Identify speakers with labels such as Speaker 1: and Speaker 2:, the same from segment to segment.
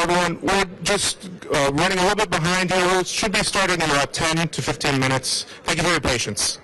Speaker 1: everyone. We're just running a little bit behind here. We should be starting in about 10 to 15 minutes. Thank you for your patience.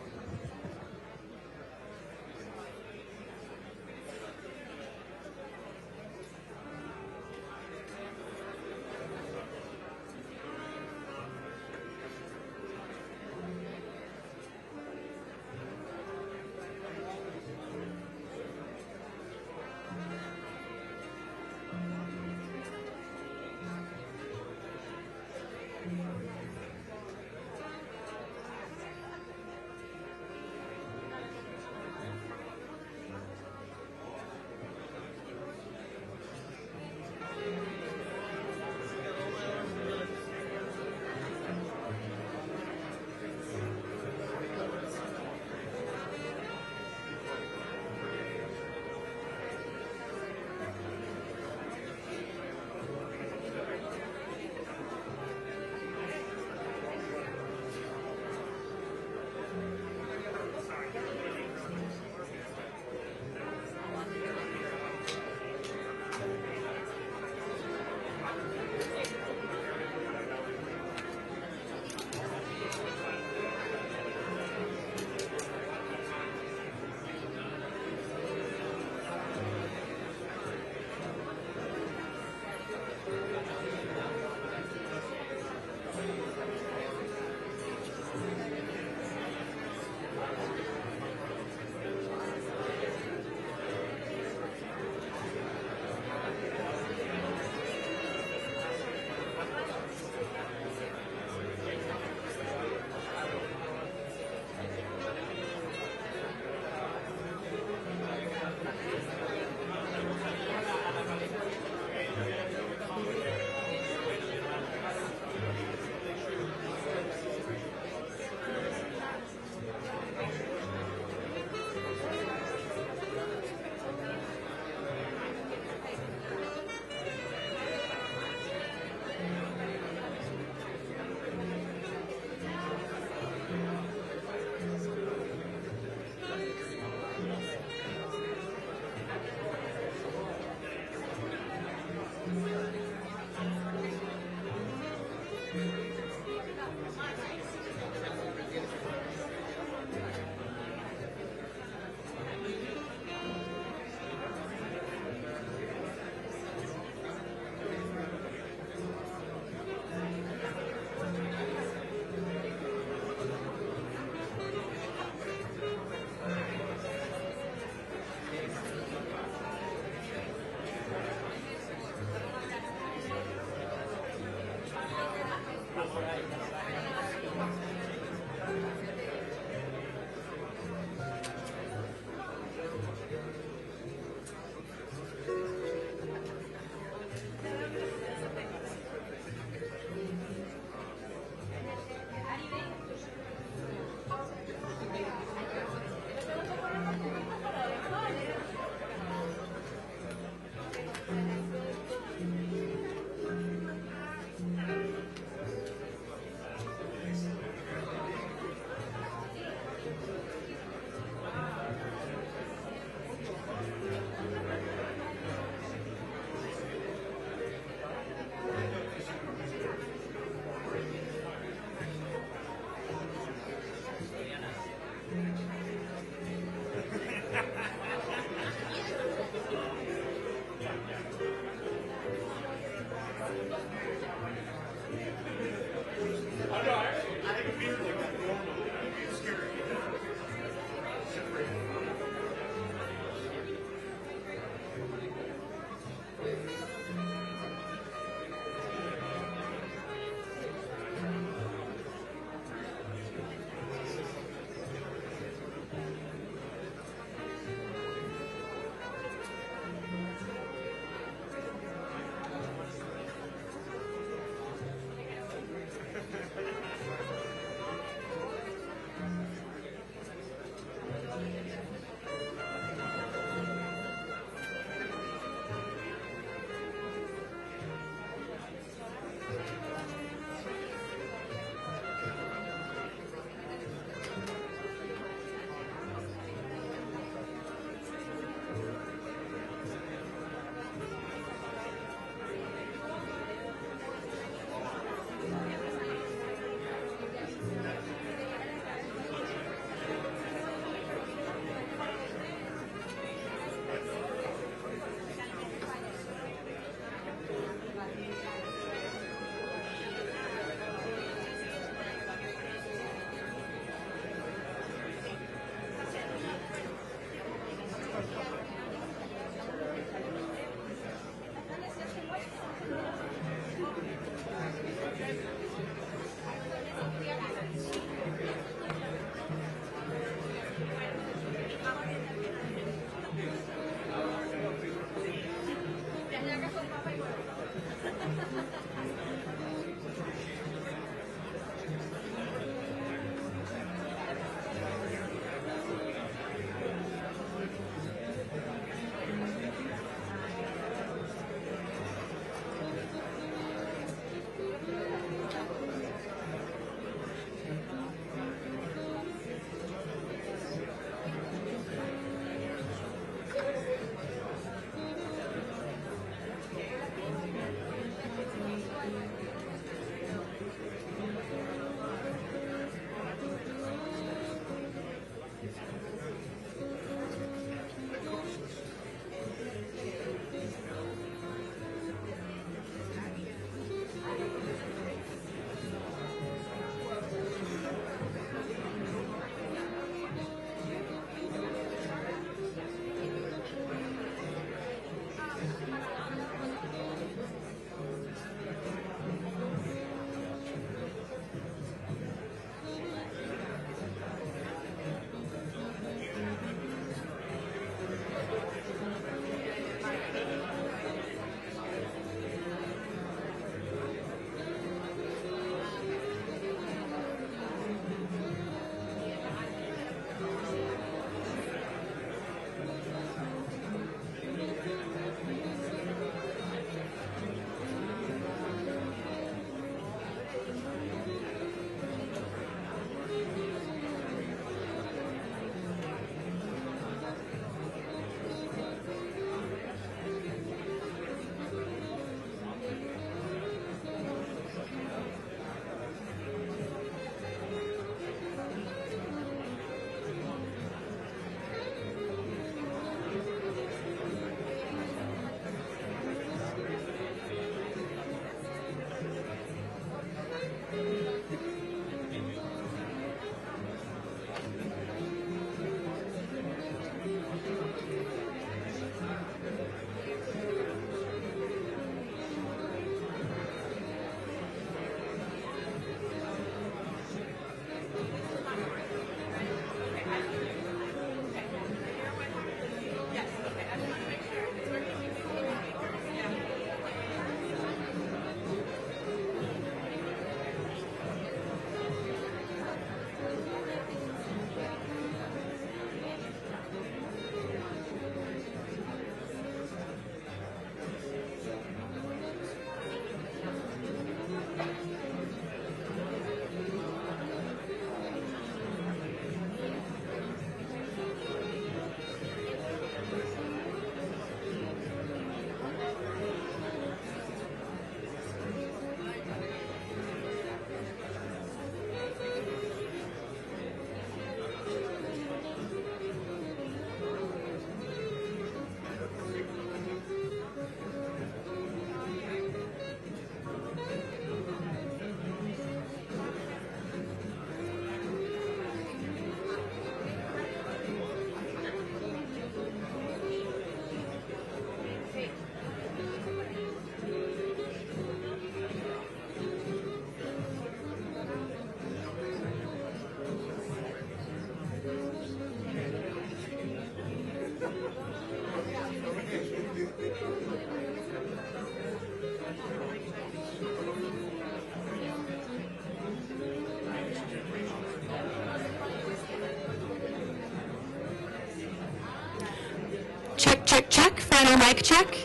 Speaker 2: final mic check.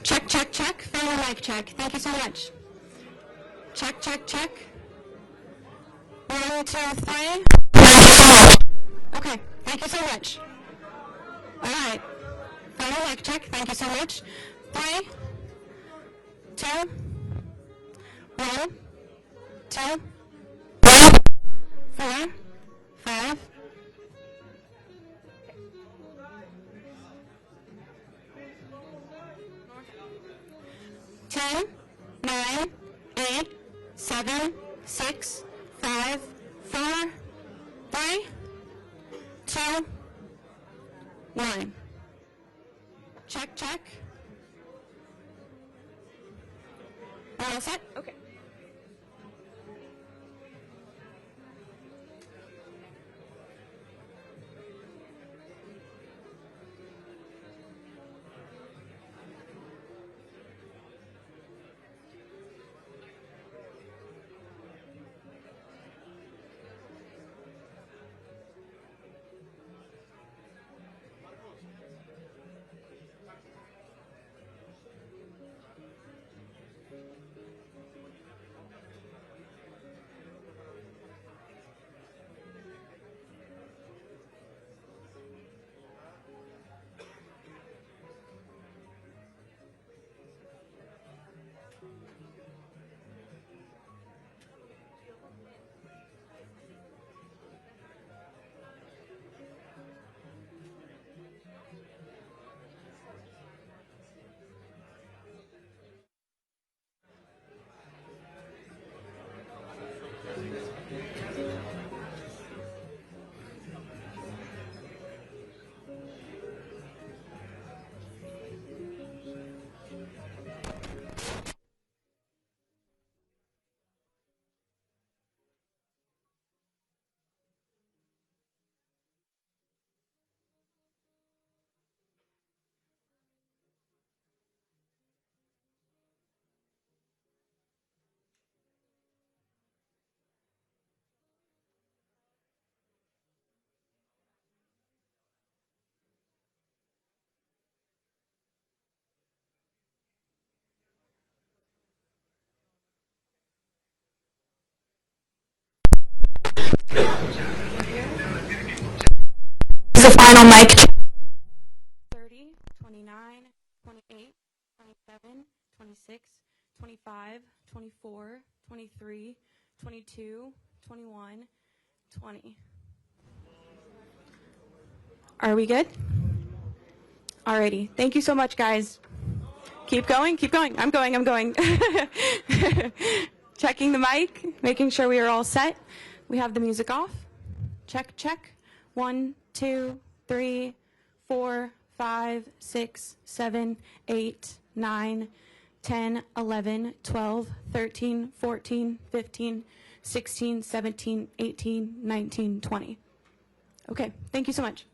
Speaker 2: Check, check, check. Final mic check. Thank you so much. Check, check, check. 1, 2, 3. Okay, thank you so much. All right. Final mic check. Thank you so much. 3, 2, 1, 2, 4, 5. 10, 9, 8, 7, 6, 5, 4, 3, 2, 1. Check, check. We're all set? Okay. This is the final mic check. 30, 29, 28, 27, 26, 25, 24, 23, 22, 21, 20. Are we good? Alrighty. Thank you so much, guys. Keep going, keep going. I'm going, I'm going. Checking the mic, making sure we are all set. We have the music off. Check, check. 1, 2, 3, 4, 5, 6, 7, 8, 9, 10, 11, 12, 13, 14, 15, 16, 17, 18, 19, 20. Okay, thank you so much.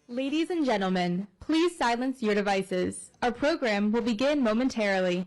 Speaker 3: Ladies and gentlemen, please silence your devices. Our program will begin momentarily.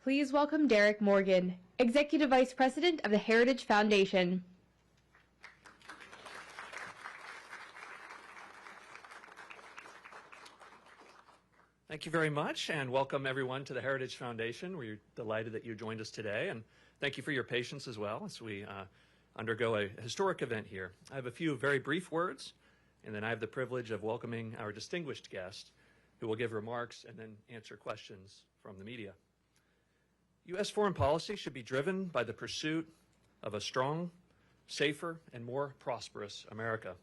Speaker 3: Please welcome Derek Morgan, Executive Vice President of the Heritage Foundation.
Speaker 4: Thank you very much, and welcome everyone to the Heritage Foundation. We're delighted that you joined us today, and thank you for your patience as well as we undergo a historic event here. I have a few very brief words, and then I have the privilege of welcoming our distinguished guest, who will give remarks and then answer questions from the media. U.S. foreign policy should be driven by the pursuit of a strong, safer, and more prosperous America.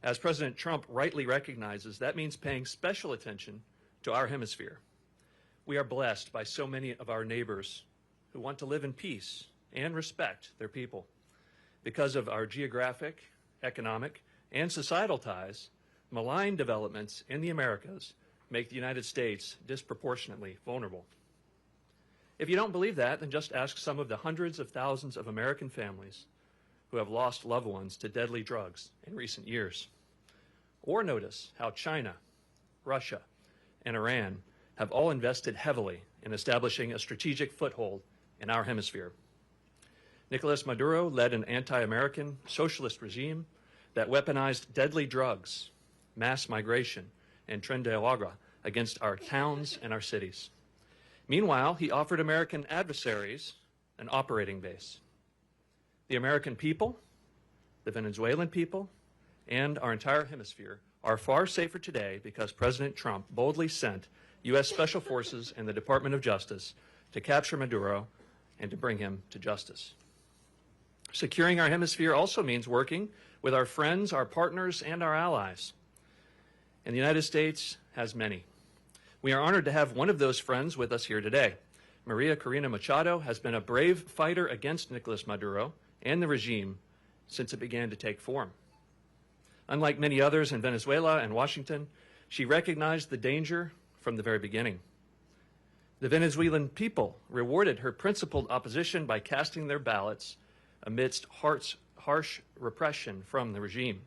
Speaker 4: As President Trump rightly recognizes, that means paying special attention to our hemisphere. We are blessed by so many of our neighbors who want to live in peace and respect their people. Because of our geographic, economic, and societal ties, malign developments in the Americas make the United States disproportionately vulnerable. If you don't believe that, then just ask some of the hundreds of thousands of American families who have lost loved ones to deadly drugs in recent years. Or notice how China, Russia, and Iran have all invested heavily in establishing a strategic foothold in our hemisphere. Nicolas Maduro led an anti-American socialist regime that weaponized deadly drugs, mass migration, and tren de agua against our towns and our cities. Meanwhile, he offered American adversaries an operating base. The American people, the Venezuelan people, and our entire hemisphere are far safer today because President Trump boldly sent U.S. Special Forces and the Department of Justice to capture Maduro and to bring him to justice. Securing our hemisphere also means working with our friends, our partners, and our allies. And the United States has many. We are honored to have one of those friends with us here today. María Corina Machado has been a brave fighter against Nicolas Maduro and the regime since it began to take form. Unlike many others in Venezuela and Washington, she recognized the danger from the very beginning. The Venezuelan people rewarded her principled opposition by casting their ballots amidst harsh repression from the regime.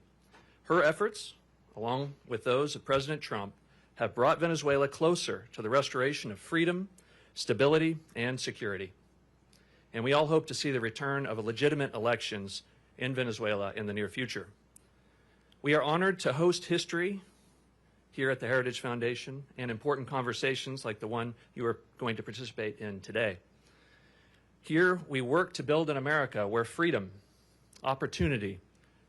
Speaker 4: Her efforts, along with those of President Trump, have brought Venezuela closer to the restoration of freedom, stability, and security. And we all hope to see the return of legitimate elections in Venezuela in the near future. We are honored to host history here at the Heritage Foundation and important conversations like the one you are going to participate in today. Here, we work to build an America where freedom, opportunity,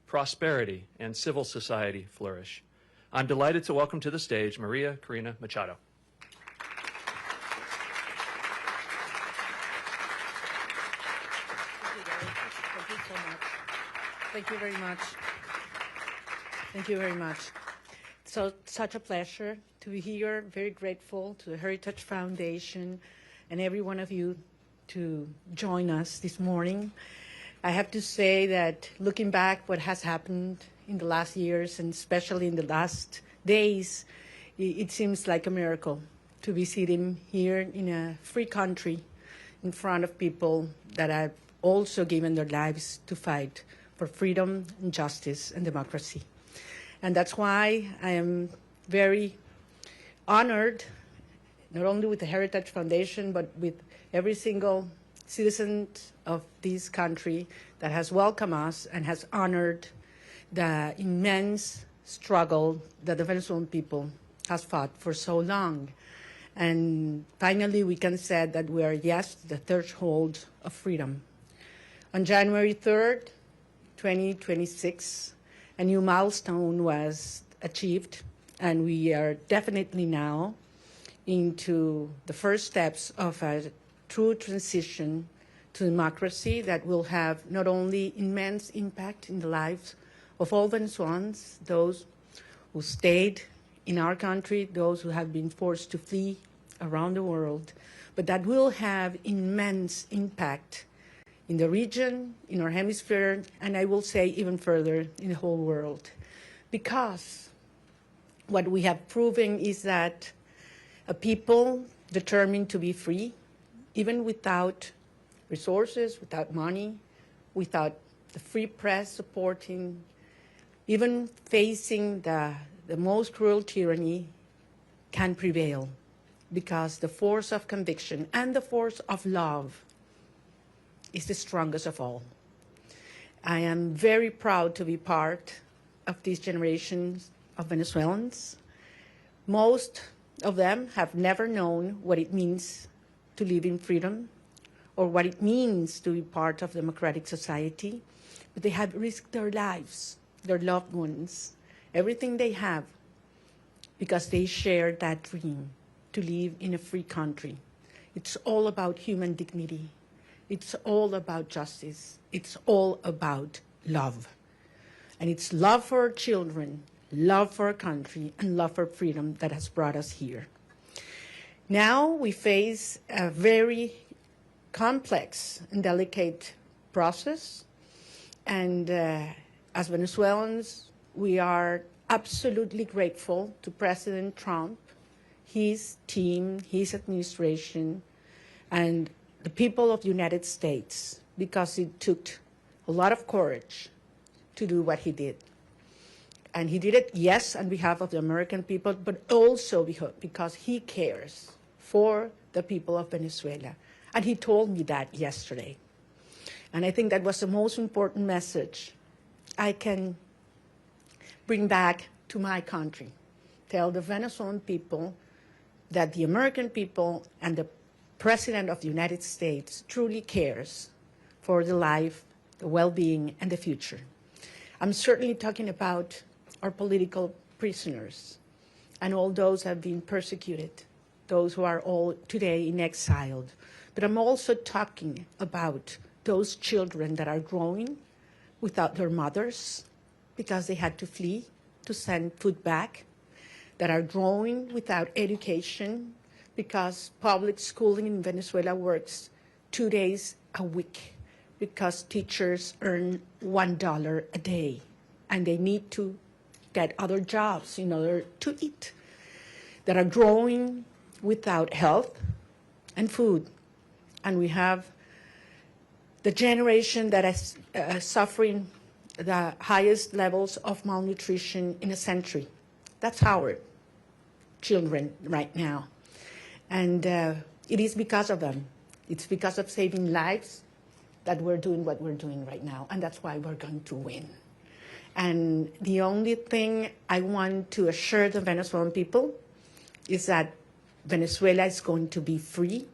Speaker 4: prosperity, and civil society flourish. I'm delighted to welcome to the stage María Corina Machado.
Speaker 5: Thank you so much. Thank you very much. Thank you very much. So, such a pleasure to be here. Very grateful to the Heritage Foundation and every one of you to join us this morning. I have to say that looking back what has happened in the last years and especially in the last days, it seems like a miracle to be sitting here in a free country in front of people that have also given their lives to fight for freedom and justice and democracy. And that's why I am very honored, not only with the Heritage Foundation, but with every single citizen of this country that has welcomed us and has honored the immense struggle that the Venezuelan people has fought for so long. And finally, we can say that we are, yes, the threshold of freedom. On January 3rd, 2026, a new milestone was achieved, and we are definitely now into the first steps of a true transition to democracy that will have not only immense impact in the lives of all Venezuelans, those who stayed in our country, those who have been forced to flee around the world, but that will have immense impact in the region, in our hemisphere, and I will say even further in the whole world. Because what we have proven is that a people determined to be free, even without resources, without money, without the free press supporting, even facing the most cruel tyranny, can prevail, because the force of conviction and the force of love is the strongest of all. I am very proud to be part of these generations of Venezuelans. Most of them have never known what it means to live in freedom or what it means to be part of democratic society, but they have risked their lives, their loved ones, everything they have, because they share that dream to live in a free country. It's all about human dignity. It's all about justice. It's all about love. And it's love for our children, love for our country, and love for freedom that has brought us here. Now we face a very complex and delicate process. And as Venezuelans, we are absolutely grateful to President Trump, his team, his administration, and the people of the United States, because it took a lot of courage to do what he did. And he did it, yes, on behalf of the American people, but also because he cares for the people of Venezuela. And he told me that yesterday. And I think that was the most important message I can bring back to my country. Tell the Venezuelan people that the American people and the President of the United States truly cares for the life, the well-being, and the future. I'm certainly talking about our political prisoners and all those who have been persecuted, those who are all today in exile. But I'm also talking about those children that are growing without their mothers because they had to flee to send food back, that are growing without education because public schooling in Venezuela works 2 days a week because teachers earn $1 a day and they need to get other jobs in order to eat, that are growing without health and food. And we have the generation that is suffering the highest levels of malnutrition in a century. That's our children right now. And it is because of them. It's because of saving lives that we're doing what we're doing right now. And that's why we're going to win. And the only thing I want to assure the Venezuelan people is that Venezuela is going to be free,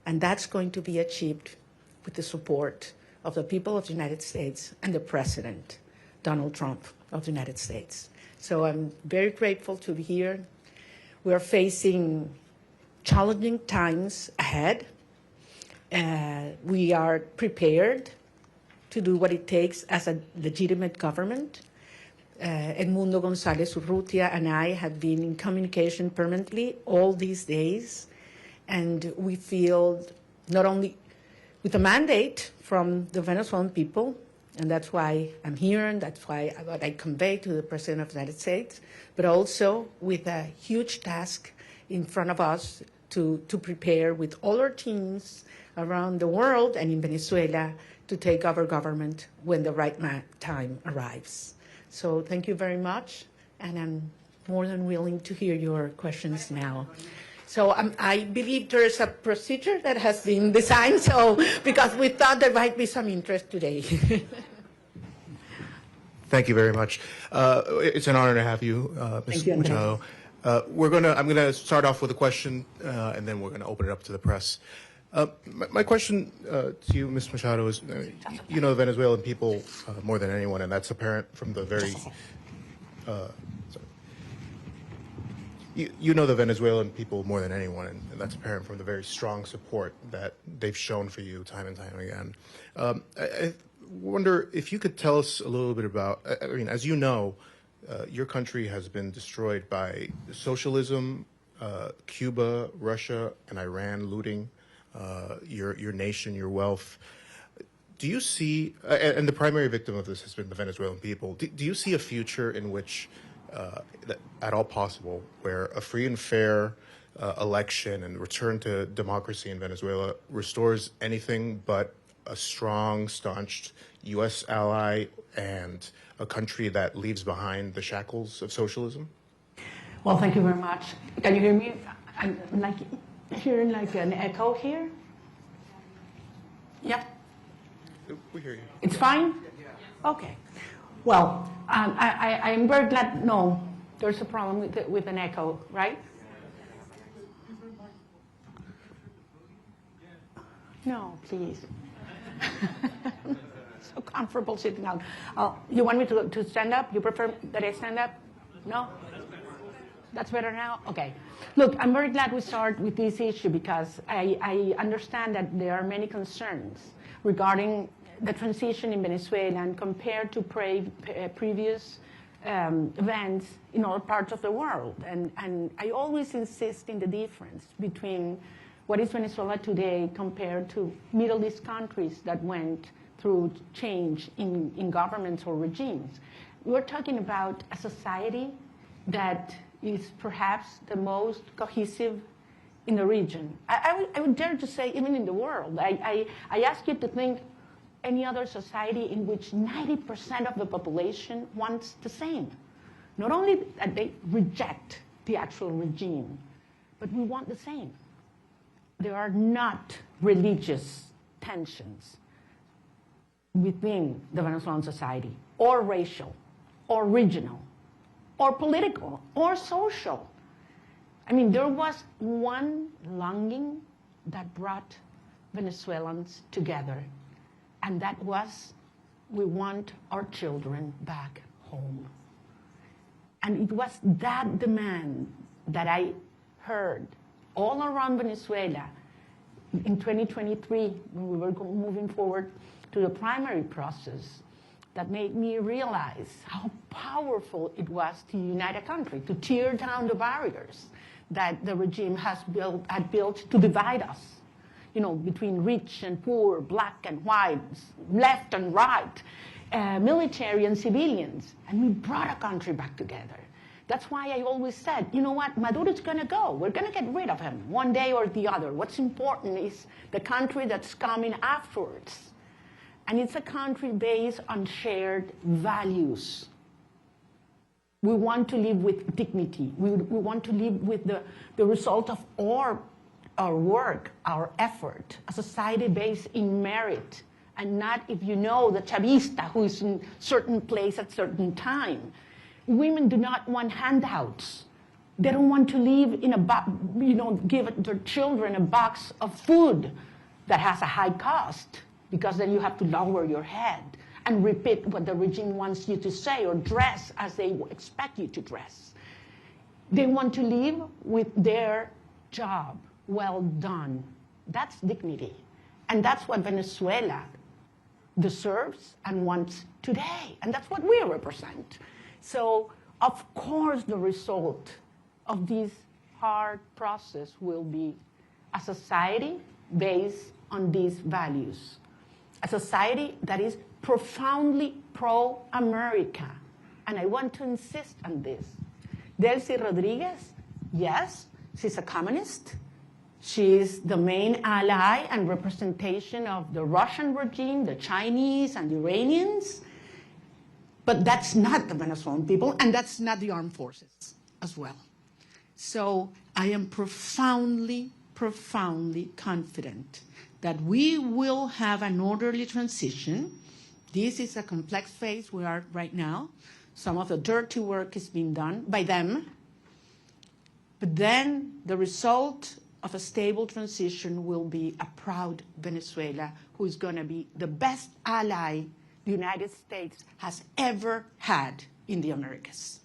Speaker 5: and that's going to be achieved with the support of the people of the United States and the President, Donald Trump of the United States. So I'm very grateful to be here. We're facing challenging times ahead. We are prepared to do what it takes as a legitimate government. Edmundo González Urrutia and I have been in communication permanently all these days, and we feel not only with a mandate from the Venezuelan people, and that's why I'm here, and that's why what I convey to the President of the United States, but also with a huge task in front of us to prepare with all our teams around the world and in Venezuela to take over government when the right time arrives. So thank you very much, and I'm more than willing to hear your questions now. So I believe there is a procedure that has been designed, so because we thought there might be some interest today.
Speaker 1: Thank you very much. It's an honor to have you, Ms. Machado. I'm going to start off with a question, and then we're going to open it up to the press. My question to you, Ms. Machado, is you know the Venezuelan people more than anyone, and that's apparent from the very... You know the Venezuelan people more than anyone, and that's apparent from the very strong support that they've shown for you time and time again. I wonder if you could tell us a little bit about, I mean, as you know, your country has been destroyed by socialism, Cuba, Russia, and Iran looting your nation, your wealth. Do you see, and the primary victim of this has been the Venezuelan people, do you see a future in which, at all possible, where a free and fair election and return to democracy in Venezuela restores anything but a strong, staunched U.S. ally and a country that leaves behind the shackles of socialism?
Speaker 5: Well, thank you very much. Can you hear me? I'm hearing like an echo here. Yeah?
Speaker 1: We hear you.
Speaker 5: It's fine? Okay. Well, I'm very glad. No, there's a problem with an echo, right? No, please. So comfortable sitting down. You want me to stand up? You prefer that I stand up? No? That's better now? Okay. Look, I'm very glad we start with this issue because I understand that there are many concerns regarding the transition in Venezuela and compared to previous events in other parts of the world. And I always insist in the difference between what is Venezuela today compared to Middle East countries that went through change in governments or regimes. We're talking about a society that is perhaps the most cohesive in the region. I would dare to say even in the world. I ask you to think any other society in which 90% of the population wants the same. Not only that they reject the actual regime, but we want the same. There are not religious tensions within the Venezuelan society, or racial, or regional, or political, or social. I mean, there was one longing that brought Venezuelans together, and that was, we want our children back home. And it was that demand that I heard all around Venezuela in 2023, when we were moving forward to the primary process, that made me realize how powerful it was to unite a country, to tear down the barriers that the regime had built to divide us, between rich and poor, black and white, left and right, military and civilians. And we brought a country back together. That's why I always said, you know what, Maduro's going to go. We're going to get rid of him one day or the other. What's important is the country that's coming afterwards. And it's a country based on shared values. We want to live with dignity. We want to live with the result of our work, our effort, a society based in merit, and not if you know the chavista who is in certain place at certain time. Women do not want handouts. They don't want to live in give their children a box of food that has a high cost, because then you have to lower your head and repeat what the regime wants you to say or dress as they expect you to dress. They want to live with their job well done. That's dignity. And that's what Venezuela deserves and wants today. And that's what we represent. So, of course, the result of this hard process will be a society based on these values. A society that is profoundly pro-America. And I want to insist on this. Delcy Rodriguez, yes, she's a communist. She's the main ally and representation of the Russian regime, the Chinese and the Iranians. But that's not the Venezuelan people, and that's not the armed forces as well. So I am profoundly, profoundly confident that we will have an orderly transition. This is a complex phase we are right now. Some of the dirty work is being done by them. But then the result of a stable transition will be a proud Venezuela who is going to be the best ally the United States has ever had in the Americas.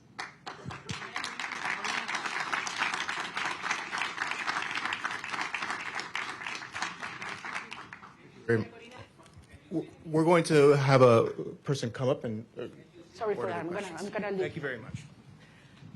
Speaker 1: We're going to have a person come up and...
Speaker 5: Sorry for that. I'm going to leave.
Speaker 1: Thank you very much.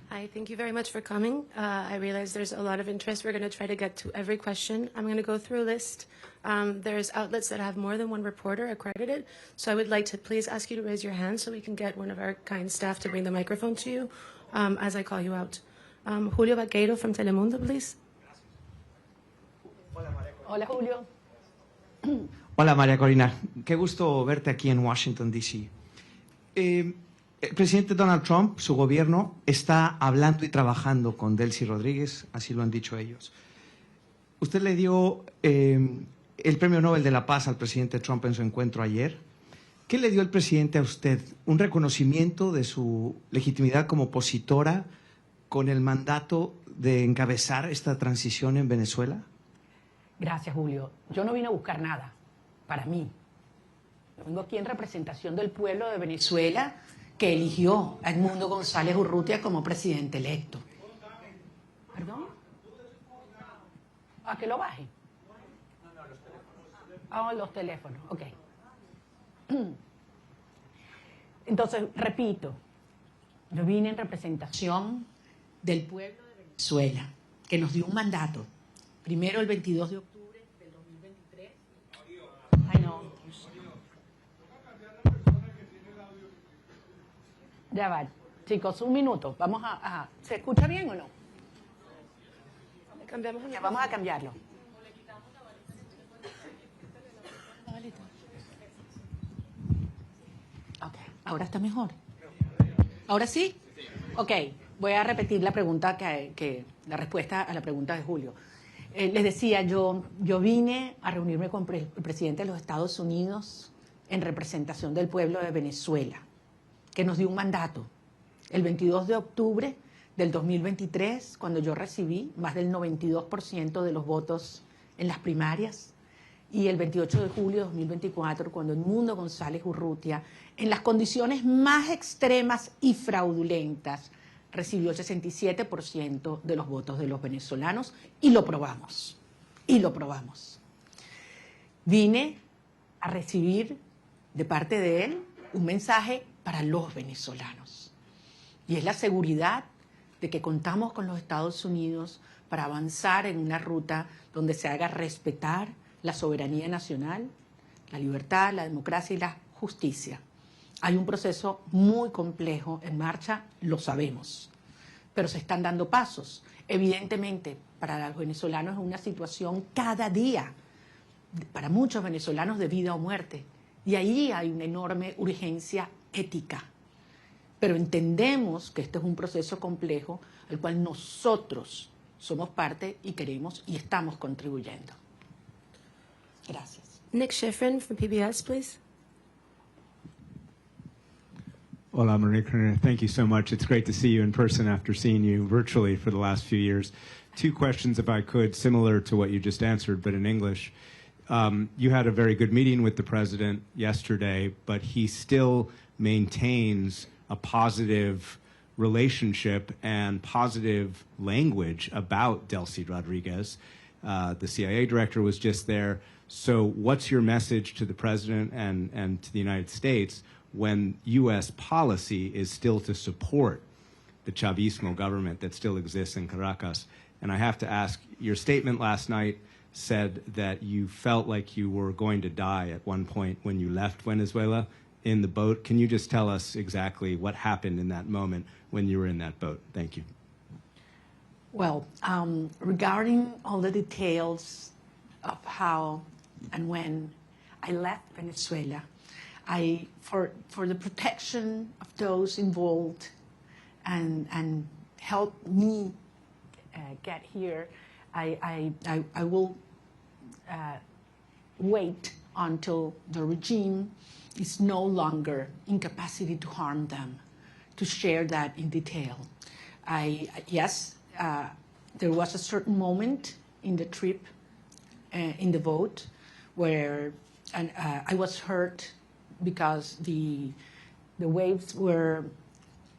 Speaker 6: Hi, thank you very much for coming. I realize there's a lot of interest. We're going to try to get to every question. I'm going to go through a list. There's outlets that have more than one reporter accredited, so I would like to please ask you to raise your hand so we can get one of our kind staff to bring the microphone to you as I call you out. Julio Vaqueiro from Telemundo, please.
Speaker 5: Hola, Julio.
Speaker 7: Hola, María Corina. Qué gusto verte aquí en Washington, D.C. El presidente Donald Trump, su gobierno, está hablando y trabajando con Delcy Rodríguez, así lo han dicho ellos. Usted le dio el Premio Nobel de la Paz al presidente Trump en su encuentro ayer. ¿Qué le dio el presidente a usted? ¿Un reconocimiento de su legitimidad como opositora con el mandato de encabezar esta transición en Venezuela?
Speaker 5: Gracias, Julio. Yo no vine a buscar nada para mí. Vengo aquí en representación del pueblo de Venezuela, que eligió a Edmundo González Urrutia como presidente electo. ¿Perdón? ¿A que lo baje? Ah, los teléfonos, ok. Entonces, repito, yo vine en representación del pueblo de Venezuela, que nos dio un mandato. Primero el 22 de octubre del 2023. Ay, no. Ya va, chicos, un minuto. Vamos a ¿se escucha bien o no? Ya, vamos a cambiarlo. Ok, ahora está mejor. ¿Ahora sí? Ok, voy a repetir la pregunta la respuesta a la pregunta de Julio. Les decía, yo vine a reunirme con el presidente de los Estados Unidos en representación del pueblo de Venezuela, que nos dio un mandato. El 22 de octubre del 2023, cuando yo recibí más del 92% de los votos en las primarias, y el 28 de julio de 2024, cuando Edmundo González Urrutia, en las condiciones más extremas y fraudulentas, recibió el 67% de los votos de los venezolanos y lo probamos. Y lo probamos. Vine a recibir de parte de él un mensaje para los venezolanos. Y es la seguridad de que contamos con los Estados Unidos para avanzar en una ruta donde se haga respetar la soberanía nacional, la libertad, la democracia y la justicia. Hay un proceso muy complejo en marcha, lo sabemos, pero se están dando pasos. Evidentemente, para los venezolanos es una situación cada día, para muchos venezolanos de vida o muerte, y ahí hay una enorme urgencia ética. Pero entendemos que este es un proceso complejo al cual nosotros somos parte y queremos y estamos contribuyendo. Gracias.
Speaker 6: Nick Schifrin from PBS, please.
Speaker 8: Hola, María Corina. Thank you so much. It's great to see you in person after seeing you virtually for the last few years. Two questions, if I could, similar to what you just answered, but in English. You had a very good meeting with the president yesterday, but he still maintains a positive relationship and positive language about Delcy Rodriguez. The CIA director was just there. So what's your message to the president and to the United States when U.S. policy is still to support the Chavismo government that still exists in Caracas? And I have to ask, your statement last night said that you felt like you were going to die at one point when you left Venezuela in the boat. Can you just tell us exactly what happened in that moment when you were in that boat? Thank you.
Speaker 5: Well, regarding all the details of how and when I left Venezuela, for the protection of those involved and help me get here, I will wait until the regime is no longer in capacity to harm them, to share that in detail. Yes, there was a certain moment in the trip, in the boat, where I was hurt because the waves were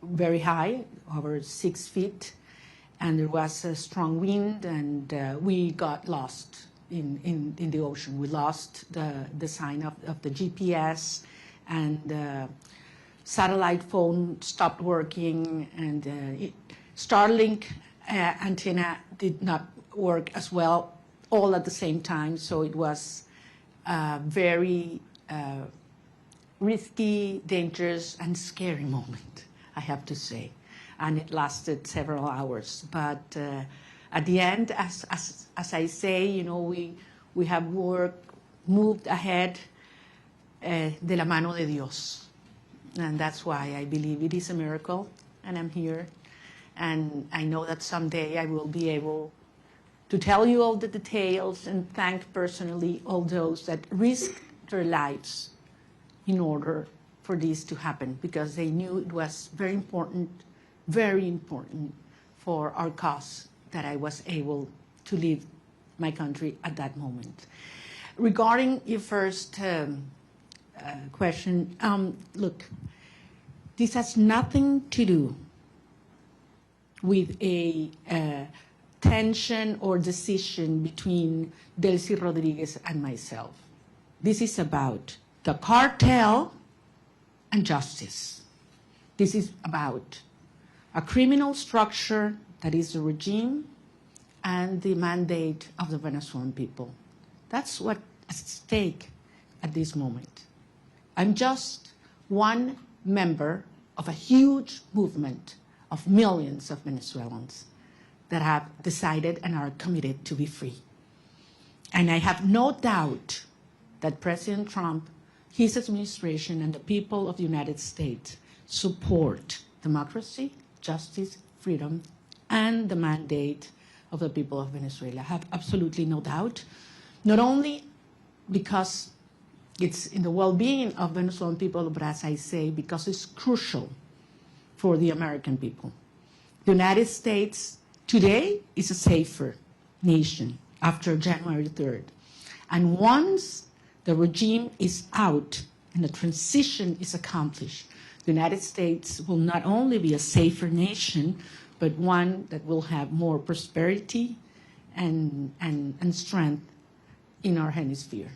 Speaker 5: very high, over 6 feet, and there was a strong wind, and we got lost in the ocean. We lost the sign of the GPS, and the satellite phone stopped working, and Starlink antenna did not work as well, all at the same time. So it was a very risky, dangerous, and scary moment, I have to say. And it lasted several hours. But at the end, as I say, you know, we have moved ahead de la mano de Dios. And that's why I believe it is a miracle, and I'm here. And I know that someday I will be able to tell you all the details and thank personally all those that risked their lives in order for this to happen, because they knew it was very important for our cause that I was able to leave my country at that moment. Regarding your first question, look, this has nothing to do with a tension or decision between Delcy Rodriguez and myself. This is about the cartel and justice. This is about a criminal structure that is the regime and the mandate of the Venezuelan people. That's what's at stake at this moment. I'm just one member of a huge movement of millions of Venezuelans that have decided and are committed to be free. And I have no doubt that President Trump, his administration, and the people of the United States support democracy, justice, freedom, and the mandate of the people of Venezuela. I have absolutely no doubt, not only because it's in the well-being of Venezuelan people, but as I say, because it's crucial for the American people. The United States today is a safer nation after January 3rd. And once the regime is out and the transition is accomplished, the United States will not only be a safer nation, but one that will have more prosperity and strength in our hemisphere.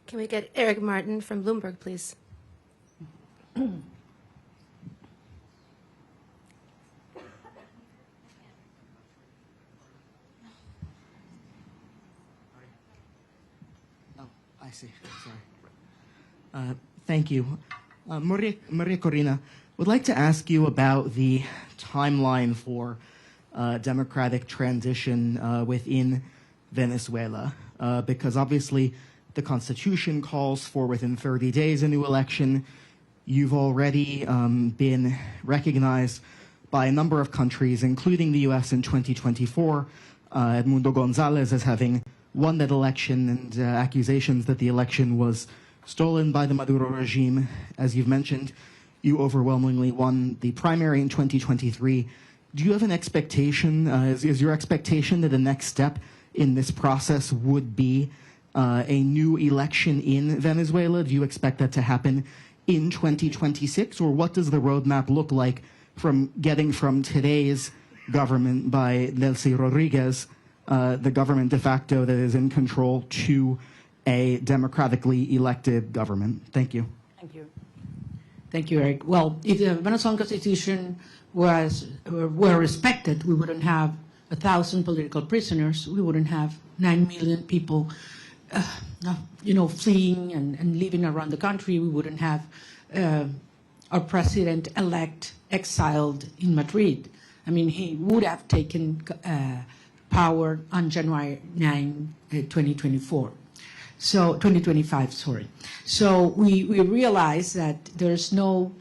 Speaker 6: Can we get Eric Martin from Bloomberg, please?
Speaker 9: I see. Sorry. Thank you. Maria Corina, would like to ask you about the timeline for democratic transition within Venezuela, because obviously the Constitution calls for within 30 days a new election. You've already been recognized by a number of countries, including the U.S. in 2024, Edmundo Gonzalez as having won that election, and accusations that the election was stolen by the Maduro regime. As you've mentioned, you overwhelmingly won the primary in 2023. Do you have an expectation, is your expectation that the next step in this process would be a new election in Venezuela? Do you expect that to happen in 2026? Or what does the roadmap look like from getting from today's government by Delcy Rodriguez, the government de facto that is in control, to a democratically elected government? Thank you.
Speaker 5: Thank you. Thank you, Eric. Well, if the Venezuelan Constitution were respected, we wouldn't have 1,000 political prisoners. We wouldn't have 9 million people, fleeing and living around the country. We wouldn't have our president-elect exiled in Madrid. I mean, he would have taken power on January 9, 2024. So 2025, sorry. So we realize that there's no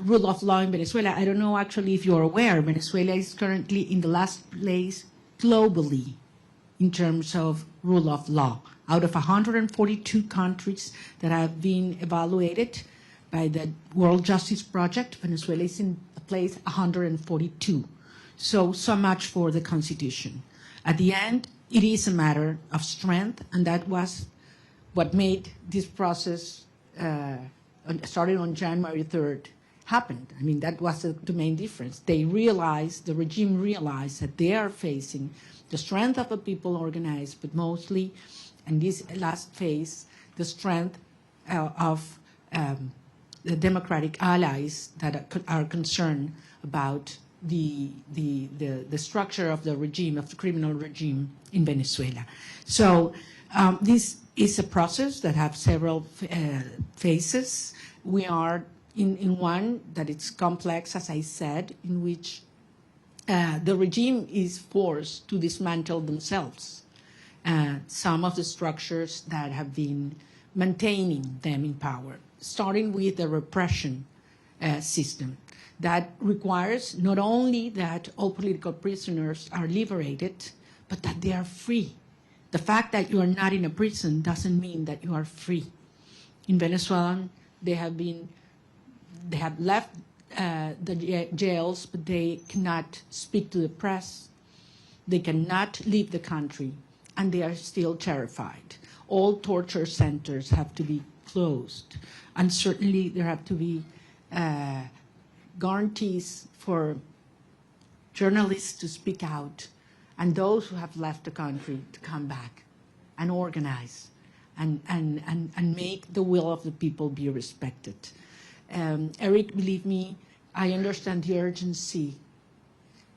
Speaker 5: rule of law in Venezuela. I don't know actually if you're aware, Venezuela is currently in the last place globally in terms of rule of law. Out of 142 countries that have been evaluated by the World Justice Project, Venezuela is in place 142. So much for the Constitution. At the end, it is a matter of strength, and that was what made this process, started on January 3rd, happened. I mean, that was the main difference. The regime realized that they are facing the strength of the people organized, but mostly, in this last phase, the strength of the democratic allies that are concerned about the structure of the regime, of the criminal regime in Venezuela. So this is a process that has several phases. We are in one that it's complex, as I said, in which the regime is forced to dismantle themselves. Some of the structures that have been maintaining them in power, starting with the repression system. That requires not only that all political prisoners are liberated, but that they are free. The fact that you are not in a prison doesn't mean that you are free. In Venezuela, they have left the jails, but they cannot speak to the press. They cannot leave the country, and they are still terrified. All torture centers have to be closed, and certainly there have to be guarantees for journalists to speak out, and those who have left the country to come back and organize and make the will of the people be respected. Eric, believe me, I understand the urgency.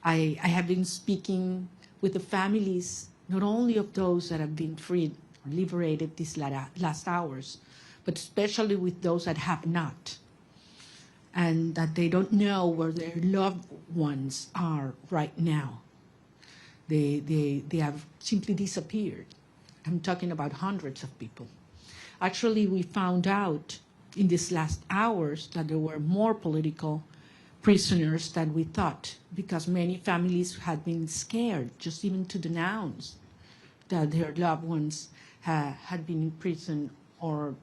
Speaker 5: I have been speaking with the families, not only of those that have been freed or liberated these last hours, but especially with those that have not, and that they don't know where their loved ones are right now. They have simply disappeared. I'm talking about hundreds of people. Actually, we found out in these last hours that there were more political prisoners than we thought, because many families had been scared just even to denounce that their loved ones had been in prison or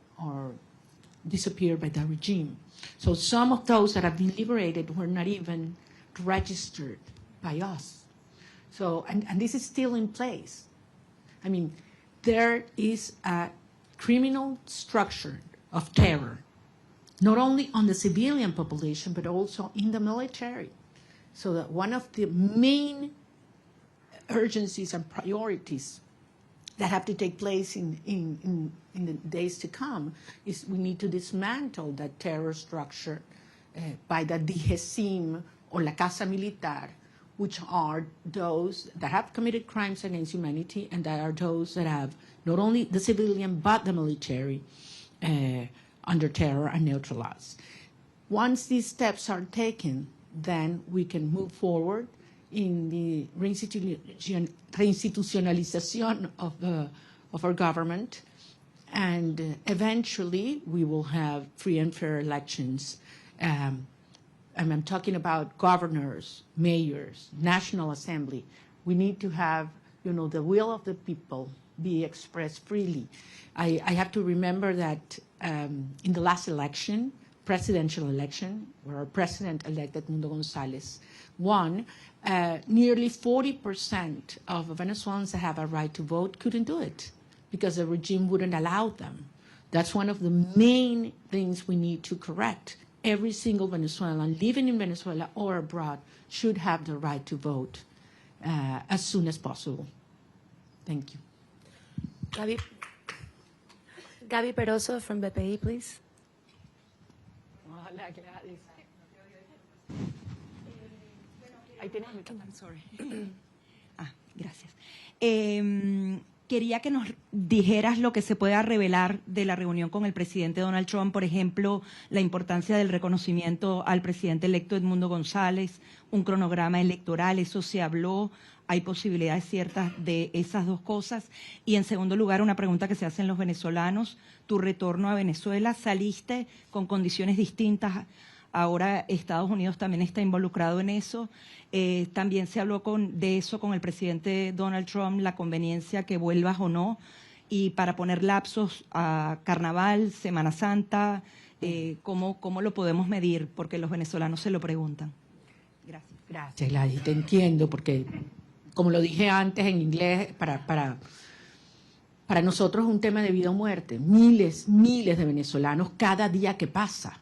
Speaker 5: disappeared by the regime. So some of those that have been liberated were not even registered by us. So, and this is still in place. I mean, there is a criminal structure of terror not only on the civilian population, but also in the military. So that one of the main urgencies and priorities that have to take place in the days to come is we need to dismantle that terror structure by the DGCIM or La Casa Militar, which are those that have committed crimes against humanity and that are those that have not only the civilian but the military under terror and neutralized. Once these steps are taken, then we can move forward in the reinstitutionalization of our government, and eventually we will have free and fair elections. And I'm talking about governors, mayors, National Assembly. We need to have, the will of the people be expressed freely. I have to remember that in the last election, presidential election, where our president-elect Edmundo González won, nearly 40% of Venezuelans that have a right to vote couldn't do it because the regime wouldn't allow them. That's one of the main things we need to correct. Every single Venezuelan living in Venezuela or abroad should have the right to vote as soon as possible. Thank you.
Speaker 6: Gaby Peroso from BPI, please.
Speaker 10: Gracias. Quería que nos dijeras lo que se pueda revelar de la reunión con el presidente Donald Trump, por ejemplo, la importancia del reconocimiento al presidente electo Edmundo González, un cronograma electoral, eso se habló, hay posibilidades ciertas de esas dos cosas. Y en segundo lugar, una pregunta que se hacen los venezolanos, tu retorno a Venezuela, saliste con condiciones distintas. Ahora Estados Unidos también está involucrado en eso. También se habló de eso con el presidente Donald Trump, la conveniencia que vuelvas o no. Y para poner lapsos a Carnaval, Semana Santa, ¿cómo lo podemos medir? Porque los venezolanos se lo preguntan. Gracias.
Speaker 5: Gracias, Gladys. Te entiendo, porque como lo dije antes en inglés, para nosotros es un tema de vida o muerte. Miles de venezolanos cada día que pasa.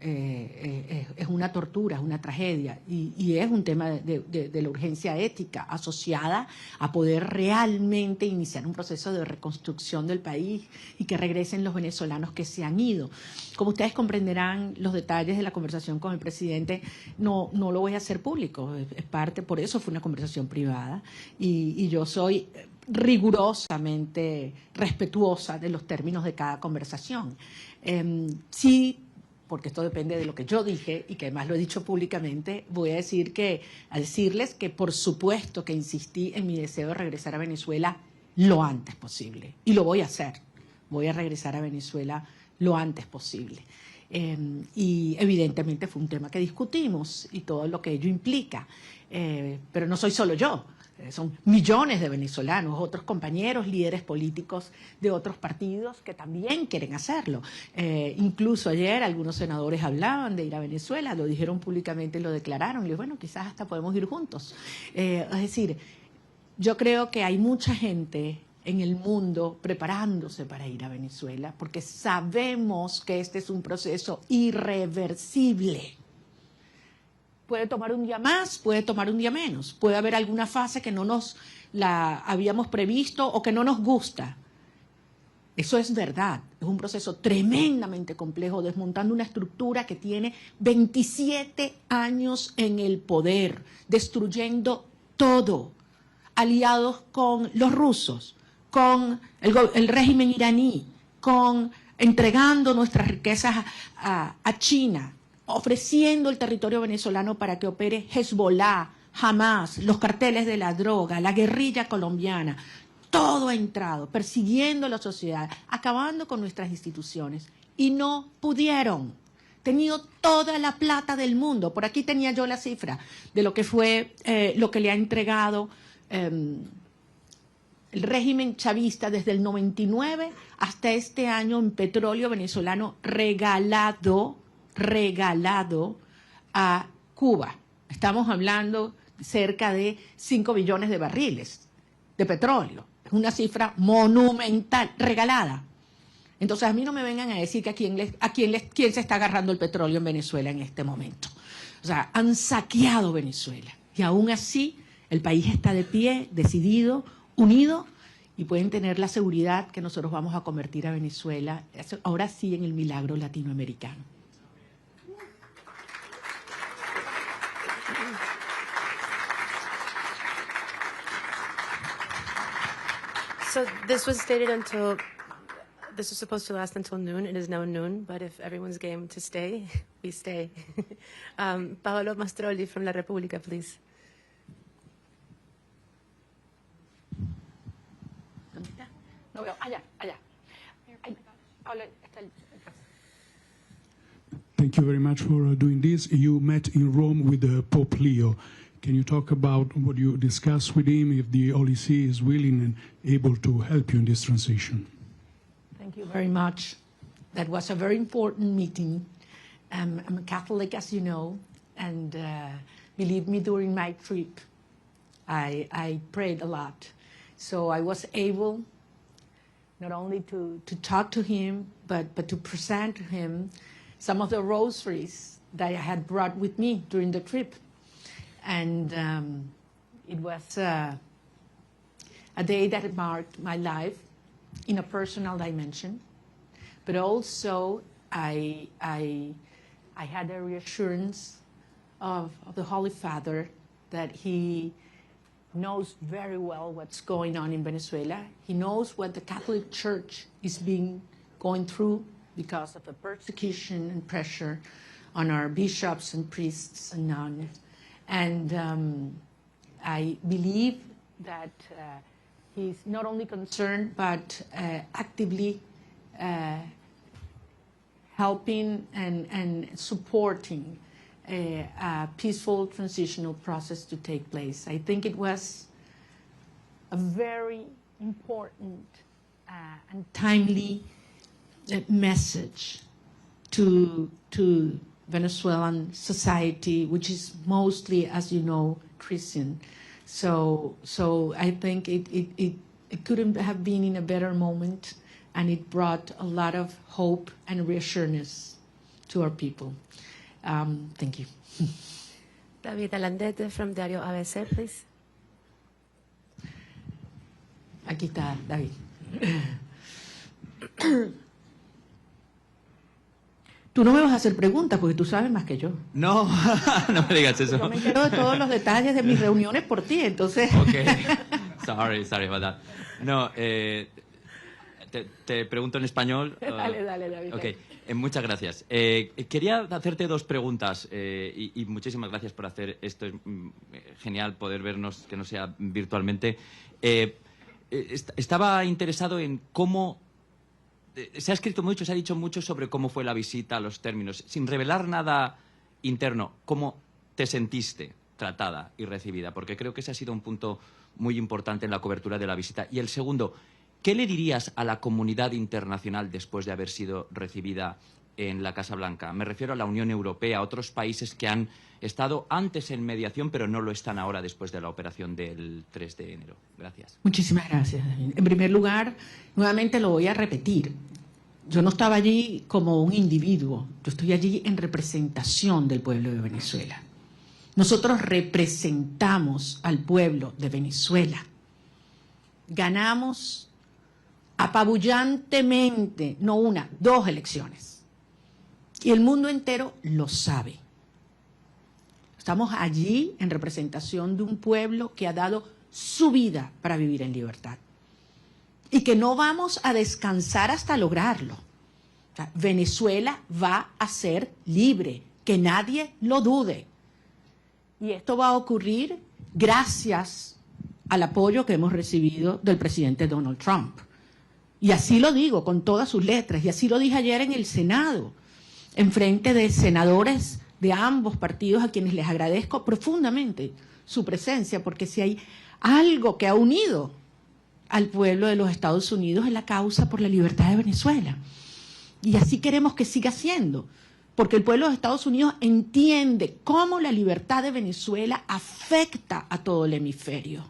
Speaker 5: Es una tortura, es una tragedia y es un tema de la urgencia ética asociada a poder realmente iniciar un proceso de reconstrucción del país y que regresen los venezolanos que se han ido. Como ustedes comprenderán, los detalles de la conversación con el presidente no lo voy a hacer público, es parte, por eso fue una conversación privada y yo soy rigurosamente respetuosa de los términos de cada conversación. Sí, porque esto depende de lo que yo dije y que además lo he dicho públicamente, voy a decirles que por supuesto que insistí en mi deseo de regresar a Venezuela lo antes posible. Y lo voy a hacer. Voy a regresar a Venezuela lo antes posible. Y evidentemente fue un tema que discutimos y todo lo que ello implica. Pero no soy solo yo. Son millones de venezolanos, otros compañeros, líderes políticos de otros partidos que también quieren hacerlo. Incluso ayer algunos senadores hablaban de ir a Venezuela, lo dijeron públicamente y lo declararon. Y yo, bueno, quizás hasta podemos ir juntos. Es decir, yo creo que hay mucha gente en el mundo preparándose para ir a Venezuela porque sabemos que este es un proceso irreversible. Puede tomar un día más, puede tomar un día menos. Puede haber alguna fase que no nos la habíamos previsto o que no nos gusta. Eso es verdad. Es un proceso tremendamente complejo, desmontando una estructura que tiene 27 años en el poder, destruyendo todo, aliados con los rusos, con el régimen iraní, entregando nuestras riquezas a China, ofreciendo el territorio venezolano para que opere Hezbollah, Hamas, los carteles de la droga, la guerrilla colombiana. Todo ha entrado, persiguiendo a la sociedad, acabando con nuestras instituciones. Y no pudieron. Tenido toda la plata del mundo. Por aquí tenía yo la cifra de lo que fue, lo que le ha entregado el régimen chavista desde el 99 hasta este año en petróleo venezolano regalado a Cuba. Estamos hablando de cerca de 5 billones de barriles de petróleo. Es una cifra monumental, regalada. Entonces a mí no me vengan a decir que quién se está agarrando el petróleo en Venezuela en este momento. O sea, han saqueado Venezuela y aún así el país está de pie, decidido, unido, y pueden tener la seguridad que nosotros vamos a convertir a Venezuela, ahora sí, en el milagro latinoamericano.
Speaker 6: So this was supposed to last until noon. It is now noon, but if everyone's game to stay, we stay. Paolo Mastrolli from La Repubblica, please.
Speaker 5: ¿Dónde está? No veo. Allá. Paolo, está el...
Speaker 11: Thank you very much for doing this. You met in Rome with Pope Leo. Can you talk about what you discussed with him, if the Holy See is willing and able to help you in this transition?
Speaker 5: Thank you very much. That was a very important meeting. I'm a Catholic, as you know, and believe me, during my trip, I prayed a lot. So I was able not only to talk to him, but to present to him some of the rosaries that I had brought with me during the trip. And it was a day that marked my life in a personal dimension, but also I had a reassurance of the Holy Father that he knows very well what's going on in Venezuela. He knows what the Catholic Church is going through because of the persecution and pressure on our bishops and priests and nuns. And I believe that he's not only concerned, but actively helping and supporting a peaceful transitional process to take place. I think it was a very important and timely message to Venezuelan society, which is mostly, as you know, Christian. So I think it couldn't have been in a better moment, and it brought a lot of hope and reassurance to our people. Thank you.
Speaker 6: David Alandete from Diario ABC, please.
Speaker 5: Aquí está, David. Tú no me vas a hacer preguntas porque tú sabes más que yo.
Speaker 12: No, no me digas eso.
Speaker 5: Yo me entero de todos los detalles de mis reuniones por ti, entonces...
Speaker 12: Okay. Sorry about that. No, te pregunto en español.
Speaker 5: Dale, David.
Speaker 12: Okay. Muchas gracias. Quería hacerte dos preguntas y muchísimas gracias por hacer esto. Es genial poder vernos, que no sea virtualmente. Estaba interesado en cómo... Se ha escrito mucho, se ha dicho mucho sobre cómo fue la visita, los términos. Sin revelar nada interno, ¿cómo te sentiste tratada y recibida? Porque creo que ese ha sido un punto muy importante en la cobertura de la visita. Y el segundo, ¿qué le dirías a la comunidad internacional después de haber sido recibida en la Casa Blanca? Me refiero a la Unión Europea, a otros países que han estado antes en mediación, pero no lo están ahora después de la operación del 3 de enero. Gracias.
Speaker 5: Muchísimas gracias, David. En primer lugar, nuevamente lo voy a repetir. Yo no estaba allí como un individuo, yo estoy allí en representación del pueblo de Venezuela. Nosotros representamos al pueblo de Venezuela. Ganamos apabullantemente, no una, 2 elecciones. Y el mundo entero lo sabe. Estamos allí en representación de un pueblo que ha dado su vida para vivir en libertad. Y que no vamos a descansar hasta lograrlo. O sea, Venezuela va a ser libre, que nadie lo dude. Y esto va a ocurrir gracias al apoyo que hemos recibido del presidente Donald Trump. Y así lo digo con todas sus letras, y así lo dije ayer en el Senado, en frente de senadores de ambos partidos a quienes les agradezco profundamente su presencia, porque si hay algo que ha unido al pueblo de los Estados Unidos es la causa por la libertad de Venezuela. Y así queremos que siga siendo, porque el pueblo de Estados Unidos entiende cómo la libertad de Venezuela afecta a todo el hemisferio.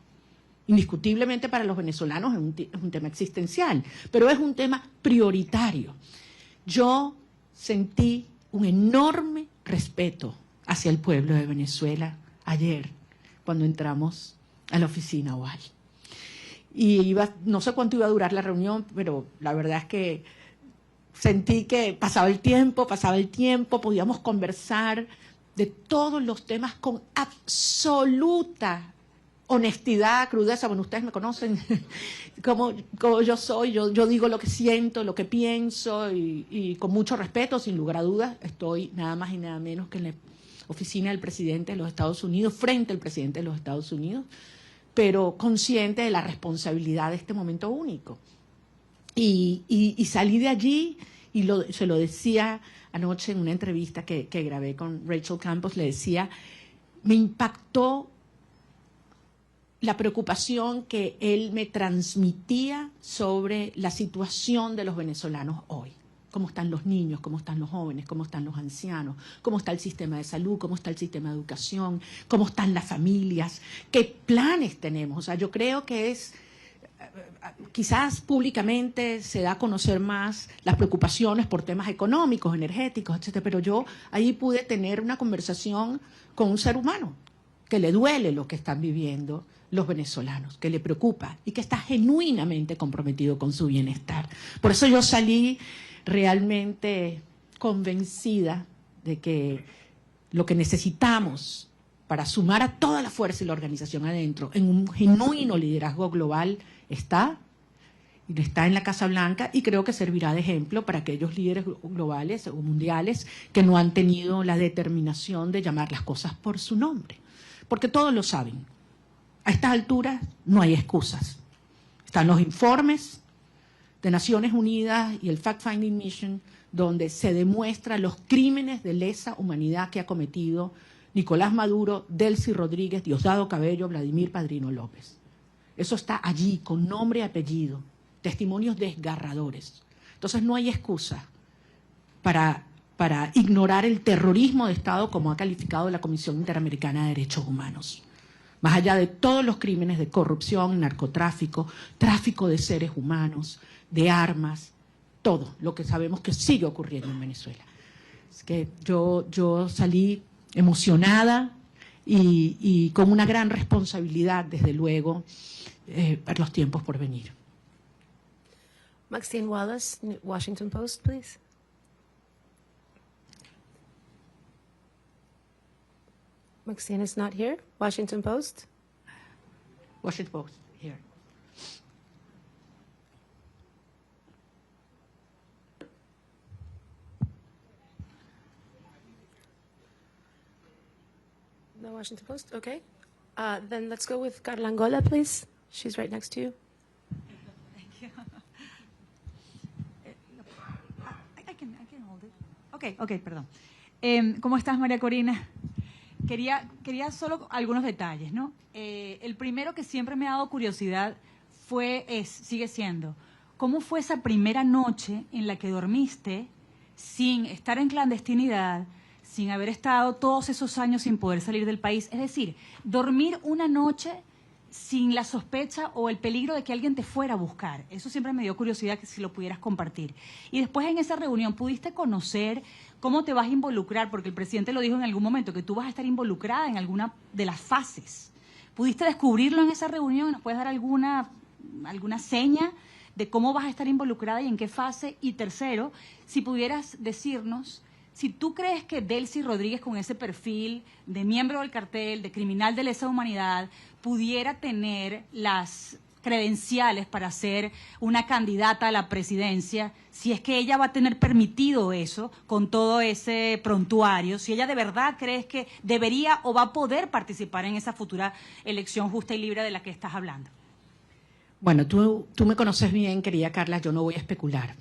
Speaker 5: Indiscutiblemente para los venezolanos es un tema existencial, pero es un tema prioritario. Yo sentí un enorme respeto hacia el pueblo de Venezuela ayer, cuando entramos a la oficina oval. Y no sé cuánto iba a durar la reunión, pero la verdad es que sentí que pasaba el tiempo, podíamos conversar de todos los temas con absoluta honestidad, crudeza. Bueno, ustedes me conocen como yo soy, yo digo lo que siento, lo que pienso y con mucho respeto, sin lugar a dudas. Estoy nada más y nada menos que en la oficina del presidente de los Estados Unidos, frente al presidente de los Estados Unidos, pero consciente de la responsabilidad de este momento único. Y salí de allí y se lo decía anoche en una entrevista que grabé con Rachel Campos, le decía, me impactó la preocupación que él me transmitía sobre la situación de los venezolanos hoy. Cómo están los niños, cómo están los jóvenes, cómo están los ancianos, cómo está el sistema de salud, cómo está el sistema de educación, cómo están las familias, qué planes tenemos. O sea, yo creo que quizás públicamente se da a conocer más las preocupaciones por temas económicos, energéticos, etcétera, pero yo ahí pude tener una conversación con un ser humano que le duele lo que están viviendo los venezolanos, que le preocupa y que está genuinamente comprometido con su bienestar. Por eso yo salí realmente convencida de que lo que necesitamos para sumar a toda la fuerza y la organización adentro en un genuino liderazgo global está en la Casa Blanca, y creo que servirá de ejemplo para aquellos líderes globales o mundiales que no han tenido la determinación de llamar las cosas por su nombre, porque todos lo saben. A estas alturas no hay excusas. Están los informes de Naciones Unidas y el Fact-Finding Mission, donde se demuestran los crímenes de lesa humanidad que ha cometido Nicolás Maduro, Delcy Rodríguez, Diosdado Cabello, Vladimir Padrino López. Eso está allí, con nombre y apellido, testimonios desgarradores. Entonces no hay excusa para ignorar el terrorismo de Estado, como ha calificado la Comisión Interamericana de Derechos Humanos. Más allá de todos los crímenes de corrupción, narcotráfico, tráfico de seres humanos, de armas, todo lo que sabemos que sigue ocurriendo en Venezuela. Es que yo salí emocionada y con una gran responsabilidad, desde luego, para los tiempos por venir.
Speaker 6: Maxine Wallace, Washington Post, please. Maxine is not here. Washington Post.
Speaker 5: Washington Post, here.
Speaker 6: No Washington Post? Okay. Then let's go with Carla Angola, please. She's right next to you.
Speaker 10: Thank you. I can hold it. Okay, perdón. ¿Cómo estás, María Corina? Quería solo algunos detalles, ¿no? El primero que siempre me ha dado curiosidad sigue siendo, ¿cómo fue esa primera noche en la que dormiste sin estar en clandestinidad, sin haber estado todos esos años sin poder salir del país? Es decir, dormir una noche sin la sospecha o el peligro de que alguien te fuera a buscar. Eso siempre me dio curiosidad, que si lo pudieras compartir. Y después, en esa reunión, ¿pudiste conocer cómo te vas a involucrar? Porque el presidente lo dijo en algún momento, que tú vas a estar involucrada en alguna de las fases. ¿Pudiste descubrirlo en esa reunión? ¿Nos puedes dar alguna seña de cómo vas a estar involucrada y en qué fase? Y tercero, si pudieras decirnos si tú crees que Delcy Rodríguez, con ese perfil de miembro del cartel, de criminal de lesa humanidad, pudiera tener las credenciales para ser una candidata a la presidencia, si es que ella va a tener permitido eso con todo ese prontuario, si ella de verdad crees que debería o va a poder participar en esa futura elección justa y libre de la que estás hablando.
Speaker 5: Bueno, tú me conoces bien, querida Carla, yo no voy a especular.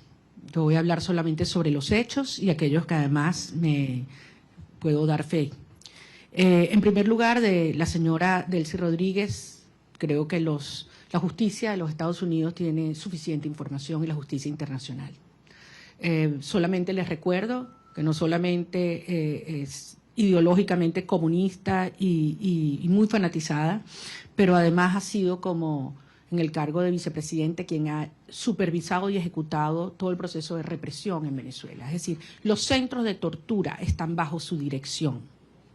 Speaker 5: Yo voy a hablar solamente sobre los hechos y aquellos que además me puedo dar fe. En primer lugar, de la señora Delcy Rodríguez, creo que la justicia de los Estados Unidos tiene suficiente información, y la justicia internacional. Solamente les recuerdo que no solamente ideológicamente comunista y muy fanatizada, pero además ha sido como en el cargo de vicepresidente quien ha supervisado y ejecutado todo el proceso de represión en Venezuela. Es decir, los centros de tortura están bajo su dirección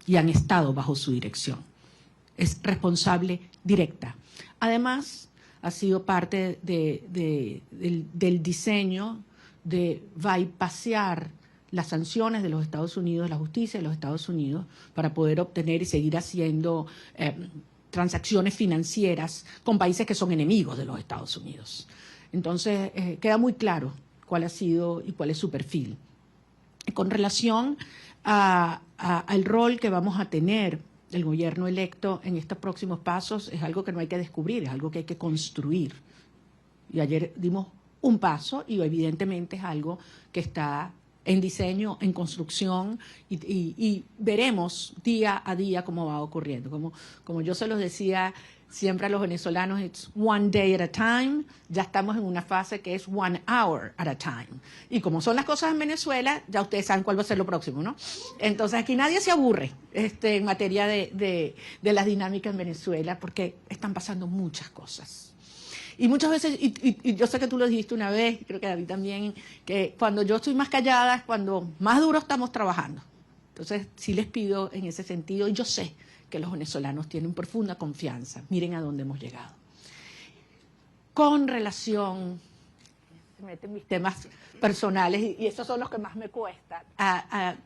Speaker 5: y han estado bajo su dirección. Es responsable directa. Además, ha sido parte del diseño de bypassear las sanciones de los Estados Unidos, la justicia de los Estados Unidos, para poder obtener y seguir haciendo transacciones financieras con países que son enemigos de los Estados Unidos. Entonces, queda muy claro cuál ha sido y cuál es su perfil. Con relación al rol que vamos a tener el gobierno electo en estos próximos pasos, es algo que no hay que descubrir, es algo que hay que construir. Y ayer dimos un paso y evidentemente es algo que está en diseño, en construcción y veremos día a día cómo va ocurriendo. Como yo se los decía siempre a los venezolanos, it's one day at a time, ya estamos en una fase que es 1 hour at a time. Y como son las cosas en Venezuela, ya ustedes saben cuál va a ser lo próximo, ¿no? Entonces aquí nadie se aburre en materia de las dinámicas en Venezuela porque están pasando muchas cosas. Y muchas veces, y yo sé que tú lo dijiste una vez, creo que David también, que cuando yo estoy más callada es cuando más duro estamos trabajando. Entonces, sí les pido en ese sentido, y yo sé que los venezolanos tienen profunda confianza. Miren a dónde hemos llegado. Con relación, se meten mis temas personales, y esos son los que más me cuestan, a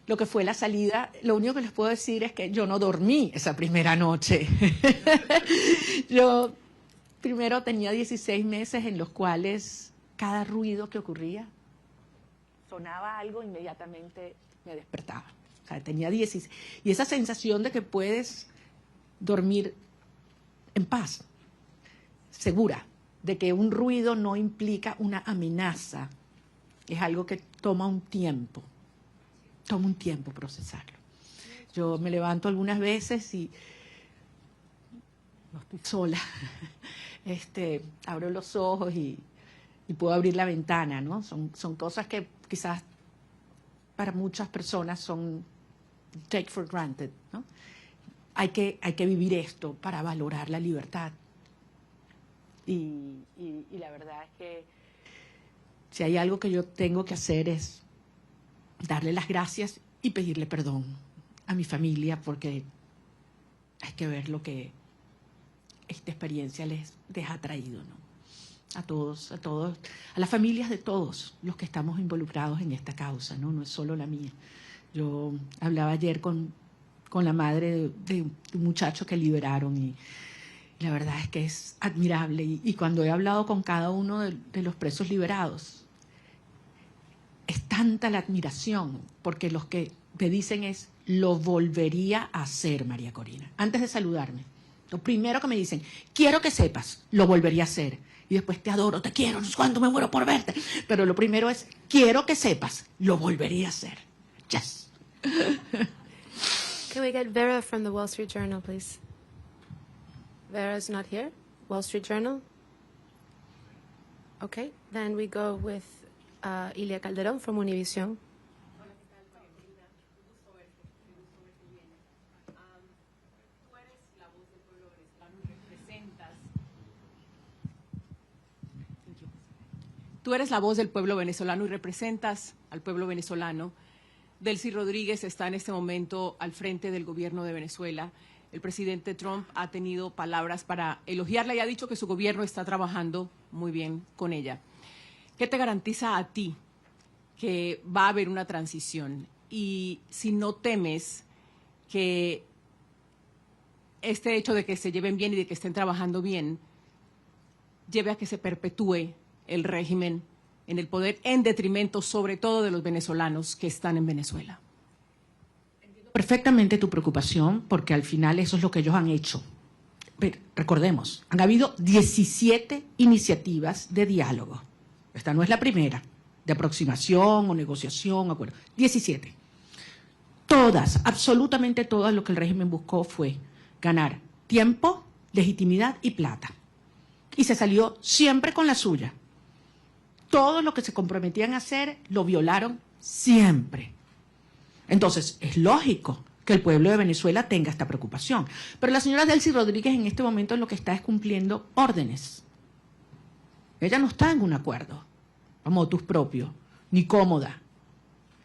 Speaker 5: lo que fue la salida, lo único que les puedo decir es que yo no dormí esa primera noche. Yo primero tenía 16 meses en los cuales cada ruido que ocurría, sonaba algo, inmediatamente me despertaba. O sea, tenía 16. Y esa sensación de que puedes dormir en paz, segura, de que un ruido no implica una amenaza, es algo que toma un tiempo procesarlo. Yo me levanto algunas veces y no estoy sola. Abro los ojos y puedo abrir la ventana, ¿no? Son cosas que quizás para muchas personas son take for granted, ¿no? Hay que vivir esto para valorar la libertad. Y la verdad es que si hay algo que yo tengo que hacer es darle las gracias y pedirle perdón a mi familia, porque hay que ver lo que esta experiencia les ha traído, ¿no? A todos, a las familias de todos los que estamos involucrados en esta causa, ¿no? No es solo la mía. Yo hablaba ayer con la madre de un muchacho que liberaron y la verdad es que es admirable. Y cuando he hablado con cada uno de los presos liberados, es tanta la admiración, porque los que me dicen es, lo volvería a hacer, María Corina. Antes de saludarme, lo primero que me dicen, quiero que sepas, lo volvería a hacer. Y después, te adoro, te quiero, no sé cuánto me muero por verte. Pero lo primero es, quiero que sepas, lo volvería a hacer. Yes.
Speaker 6: Can we get Vera from the Wall Street Journal, please? Vera's not here. Wall Street Journal? Okay, then we go with Ilia Calderón from Univision.
Speaker 13: Tú eres la voz del pueblo venezolano y representas al pueblo venezolano. Delcy Rodríguez está en este momento al frente del gobierno de Venezuela. El presidente Trump ha tenido palabras para elogiarla y ha dicho que su gobierno está trabajando muy bien con ella. ¿Qué te garantiza a ti que va a haber una transición? Y si no temes que este hecho de que se lleven bien y de que estén trabajando bien lleve a que se perpetúe el régimen en el poder en detrimento sobre todo de los venezolanos que están en Venezuela.
Speaker 5: Entiendo perfectamente tu preocupación, porque al final eso es lo que ellos han hecho. Pero recordemos, han habido 17 iniciativas de diálogo. Esta no es la primera, de aproximación o negociación, acuerdo. 17. Todas, absolutamente todas, lo que el régimen buscó fue ganar tiempo, legitimidad y plata. Y se salió siempre con la suya. Todo lo que se comprometían a hacer lo violaron siempre. Entonces, es lógico que el pueblo de Venezuela tenga esta preocupación. Pero la señora Delcy Rodríguez en este momento lo que está es cumpliendo órdenes. Ella no está en un acuerdo, a motus propio, ni cómoda.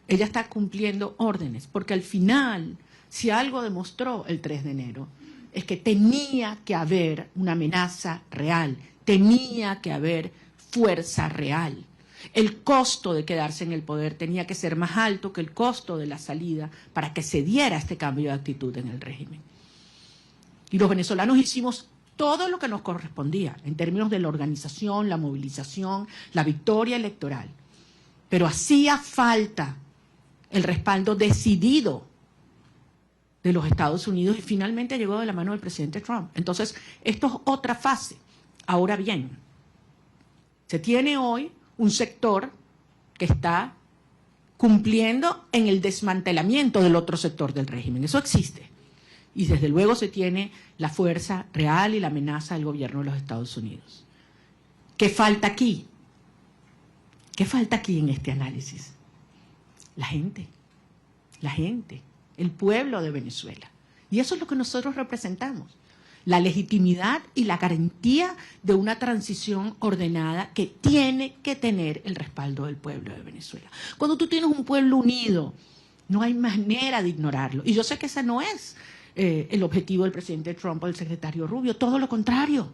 Speaker 5: Ella está cumpliendo órdenes, porque al final, si algo demostró el 3 de enero, es que tenía que haber una amenaza real, tenía que haber fuerza real. El costo de quedarse en el poder tenía que ser más alto que el costo de la salida para que se diera este cambio de actitud en el régimen. Y los venezolanos hicimos todo lo que nos correspondía en términos de la organización, la movilización, la victoria electoral. Pero hacía falta el respaldo decidido de los Estados Unidos y finalmente llegó de la mano del presidente Trump. Entonces, esto es otra fase. Ahora bien, se tiene hoy un sector que está cumpliendo en el desmantelamiento del otro sector del régimen. Eso existe. Y desde luego se tiene la fuerza real y la amenaza del gobierno de los Estados Unidos. ¿Qué falta aquí? ¿Qué falta aquí en este análisis? La gente, el pueblo de Venezuela. Y eso es lo que nosotros representamos. La legitimidad y la garantía de una transición ordenada que tiene que tener el respaldo del pueblo de Venezuela. Cuando tú tienes un pueblo unido, no hay manera de ignorarlo. Y yo sé que ese no es el objetivo del presidente Trump o del secretario Rubio, todo lo contrario.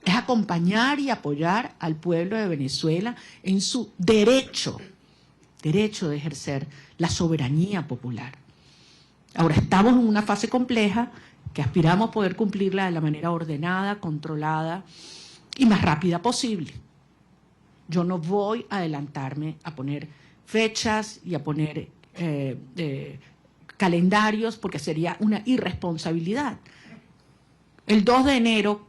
Speaker 5: Es acompañar y apoyar al pueblo de Venezuela en su derecho de ejercer la soberanía popular. Ahora estamos en una fase compleja que aspiramos a poder cumplirla de la manera ordenada, controlada y más rápida posible. Yo no voy a adelantarme a poner fechas y a poner calendarios porque sería una irresponsabilidad. El 2 de enero,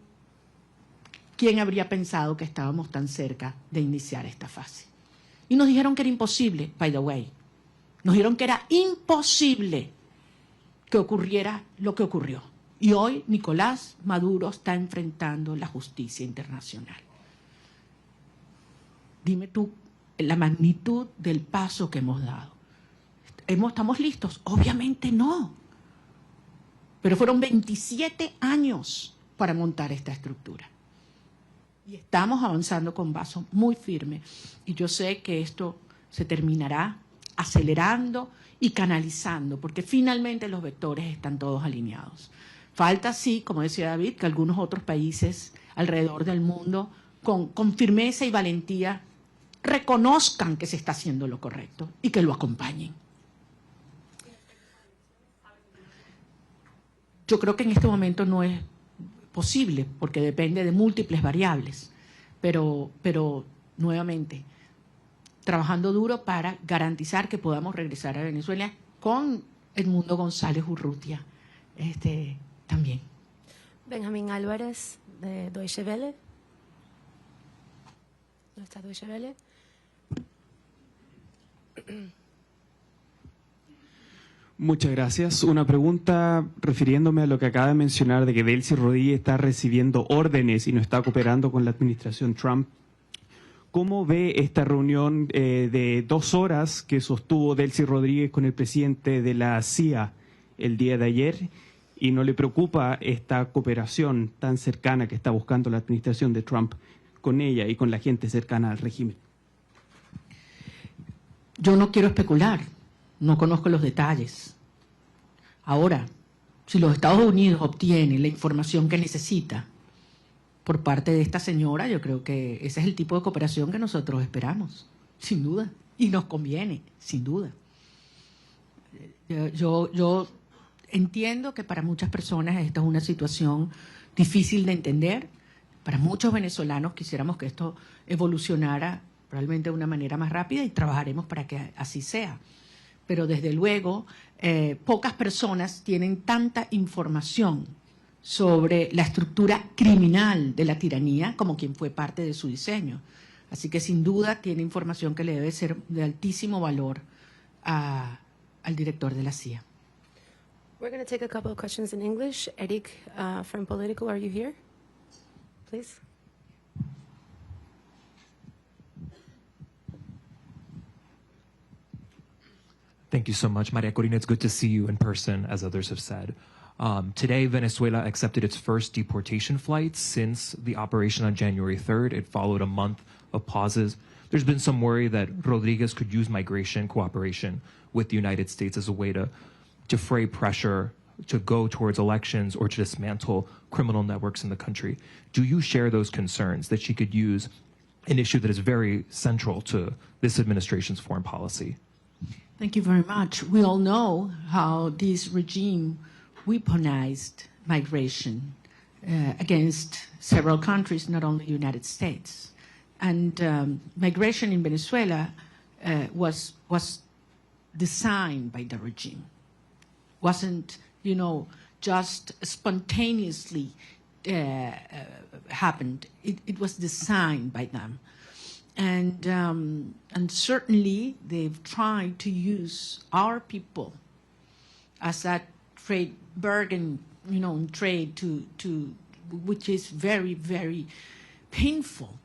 Speaker 5: ¿quién habría pensado que estábamos tan cerca de iniciar esta fase? Y nos dijeron que era imposible, by the way. Nos dijeron que era imposible que ocurriera lo que ocurrió. Y hoy Nicolás Maduro está enfrentando la justicia internacional. Dime tú la magnitud del paso que hemos dado. ¿Estamos listos? Obviamente no. Pero fueron 27 años para montar esta estructura. Y estamos avanzando con paso muy firme. Y yo sé que esto se terminará acelerando y canalizando, porque finalmente los vectores están todos alineados. Falta, sí, como decía David, que algunos otros países alrededor del mundo, con firmeza y valentía, reconozcan que se está haciendo lo correcto y que lo acompañen. Yo creo que en este momento no es posible, porque depende de múltiples variables, pero nuevamente, trabajando duro para garantizar que podamos regresar a Venezuela con Edmundo González Urrutia también.
Speaker 6: Benjamín Álvarez, de Deutsche Welle. ¿No está Deutsche Welle?
Speaker 14: Muchas gracias. Una pregunta refiriéndome a lo que acaba de mencionar de que Delcy Rodríguez está recibiendo órdenes y no está cooperando con la administración Trump. ¿Cómo ve esta reunión de 2 horas que sostuvo Delcy Rodríguez con el presidente de la CIA el día de ayer? ¿Y no le preocupa esta cooperación tan cercana que está buscando la administración de Trump con ella y con la gente cercana al régimen?
Speaker 5: Yo no quiero especular, no conozco los detalles. Ahora, si los Estados Unidos obtienen la información que necesita por parte de esta señora, yo creo que ese es el tipo de cooperación que nosotros esperamos, sin duda, y nos conviene, sin duda. Yo entiendo que para muchas personas esta es una situación difícil de entender. Para muchos venezolanos quisiéramos que esto evolucionara probablemente de una manera más rápida y trabajaremos para que así sea. Pero desde luego, pocas personas tienen tanta información sobre la estructura criminal de la tiranía como quien fue parte de su diseño. Así que sin duda tiene información que le debe ser de altísimo valor al director de la CIA.
Speaker 6: We're going to take a couple of questions in English. Eric from Politico, are you here? Please.
Speaker 15: Thank you so much, María Corina. It's good to see you in person, as others have said. Today, Venezuela accepted its first deportation flight since the operation on January 3rd. It followed a month of pauses. There's been some worry that Rodriguez could use migration cooperation with the United States as a way to defray pressure to go towards elections or to dismantle criminal networks in the country. Do you share those concerns that she could use an issue that is very central to this administration's foreign policy?
Speaker 5: Thank you very much. We all know how this regime weaponized migration against several countries, not only the United States. And migration in Venezuela was designed by the regime. Wasn't, just spontaneously happened. It was designed by them. And certainly they've tried to use our people as that trade bargain, trade to which is very, very painful.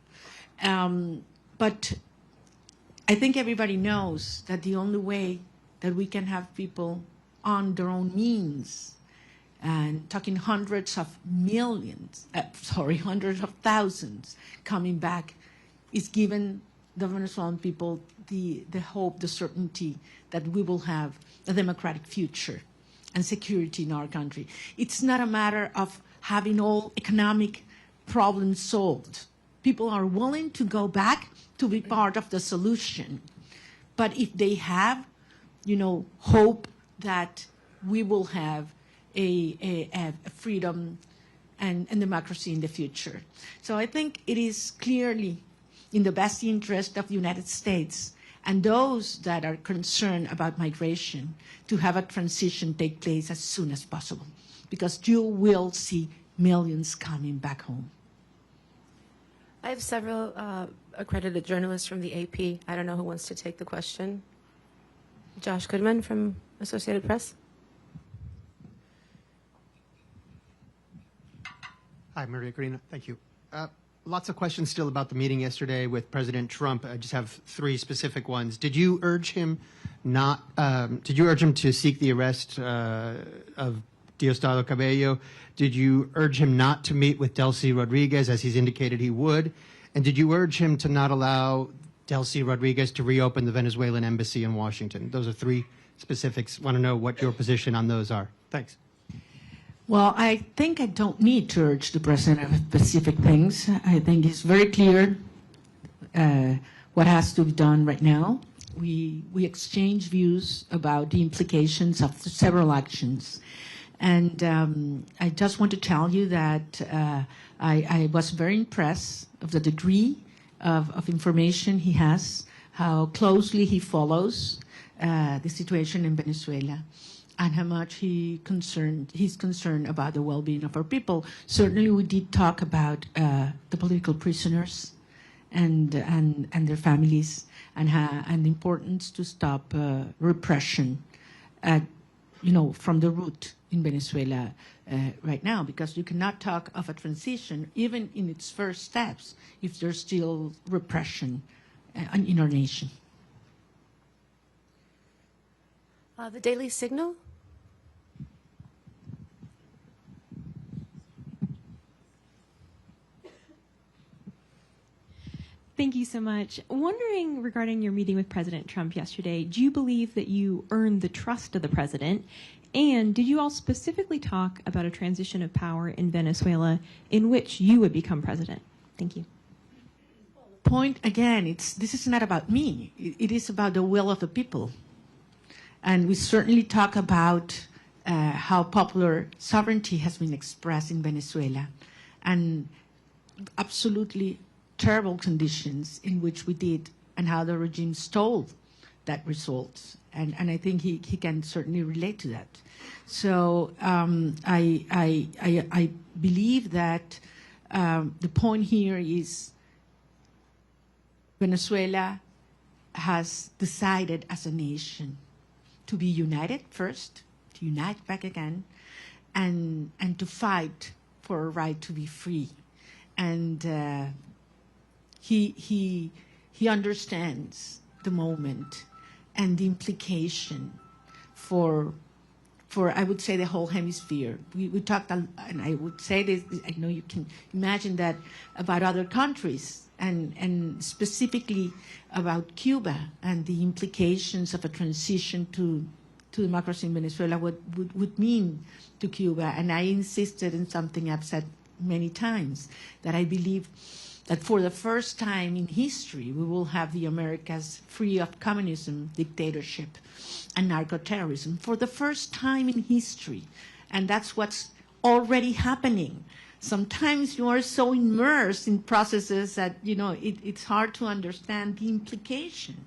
Speaker 5: But I think everybody knows that the only way that we can have people on their own means, and talking hundreds of thousands coming back, is given the Venezuelan people the hope, the certainty that we will have a democratic future and security in our country. It's not a matter of having all economic problems solved. People are willing to go back to be part of the solution. But if they have, hope that we will have a freedom and democracy in the future. So I think it is clearly in the best interest of the United States and those that are concerned about migration to have a transition take place as soon as possible, because you will see millions coming back home.
Speaker 6: I have several accredited journalists from the AP. I don't know who wants to take the question. Josh Goodman from Associated Press.
Speaker 16: Hi, Maria Corina. Thank you. Lots of questions still about the meeting yesterday with President Trump. I just have three specific ones. Did you urge him to seek the arrest of Diosdado Cabello? Did you urge him not to meet with Delcy Rodriguez, as he's indicated he would? And did you urge him to not allow Delcy Rodriguez to reopen the Venezuelan embassy in Washington? Those are three specifics. Want to know what your position on those are. Thanks.
Speaker 5: Well, I think I don't need to urge the president of specific things. I think it's very clear what has to be done right now. We exchange views about the implications of several actions. And I just want to tell you that I was very impressed of the degree of information he has, how closely he follows the situation in Venezuela, and how much he's concerned about the well-being of our people. Certainly, we did talk about the political prisoners and their families, and the importance to stop repression from the root in Venezuela right now, because you cannot talk of a transition, even in its first steps, if there's still repression in our nation.
Speaker 6: The Daily Signal.
Speaker 17: Thank you so much. Wondering regarding your meeting with President Trump yesterday, do you believe that you earned the trust of the president? And did you all specifically talk about a transition of power in Venezuela in which you would become president? Thank you.
Speaker 5: Point again, this is not about me. It is about the will of the people. And we certainly talk about how popular sovereignty has been expressed in Venezuela, and absolutely terrible conditions in which we did, and how the regime stole that result. And I think he can certainly relate to that. So I believe that the point here is Venezuela has decided as a nation to be united first, to unite back again, and to fight for a right to be free. And he understands the moment, and the implication for I would say the whole hemisphere. We talked, and I would say this, I know you can imagine that about other countries, and specifically about Cuba and the implications of a transition to democracy in Venezuela, what would mean to Cuba. And I insisted in something I've said many times, that I believe that for the first time in history, we will have the Americas free of communism, dictatorship, and narco-terrorism, for the first time in history. And that's what's already happening. Sometimes you are so immersed in processes that, it's hard to understand the implication.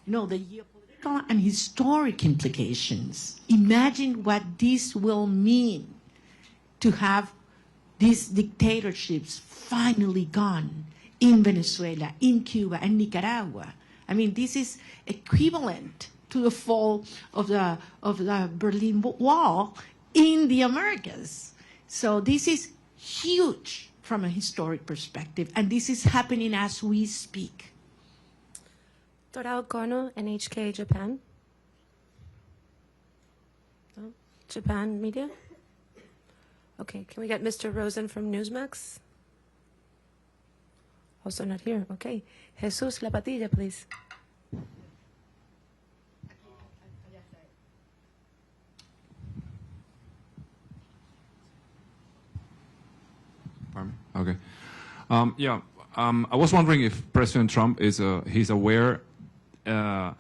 Speaker 5: The geopolitical and historic implications. Imagine what this will mean to have these dictatorships finally gone in Venezuela, in Cuba, and Nicaragua. I mean, this is equivalent to the fall of the Berlin Wall in the Americas. So this is huge from a historic perspective, and this is happening as we speak.
Speaker 6: Torao Kono, NHK Japan. No? Japan media? Okay, can we get Mr. Rosen from Newsmax? Also not here. Okay. Jesus La Patilla, please.
Speaker 18: Pardon me? Okay. I was wondering if President Trump he's aware of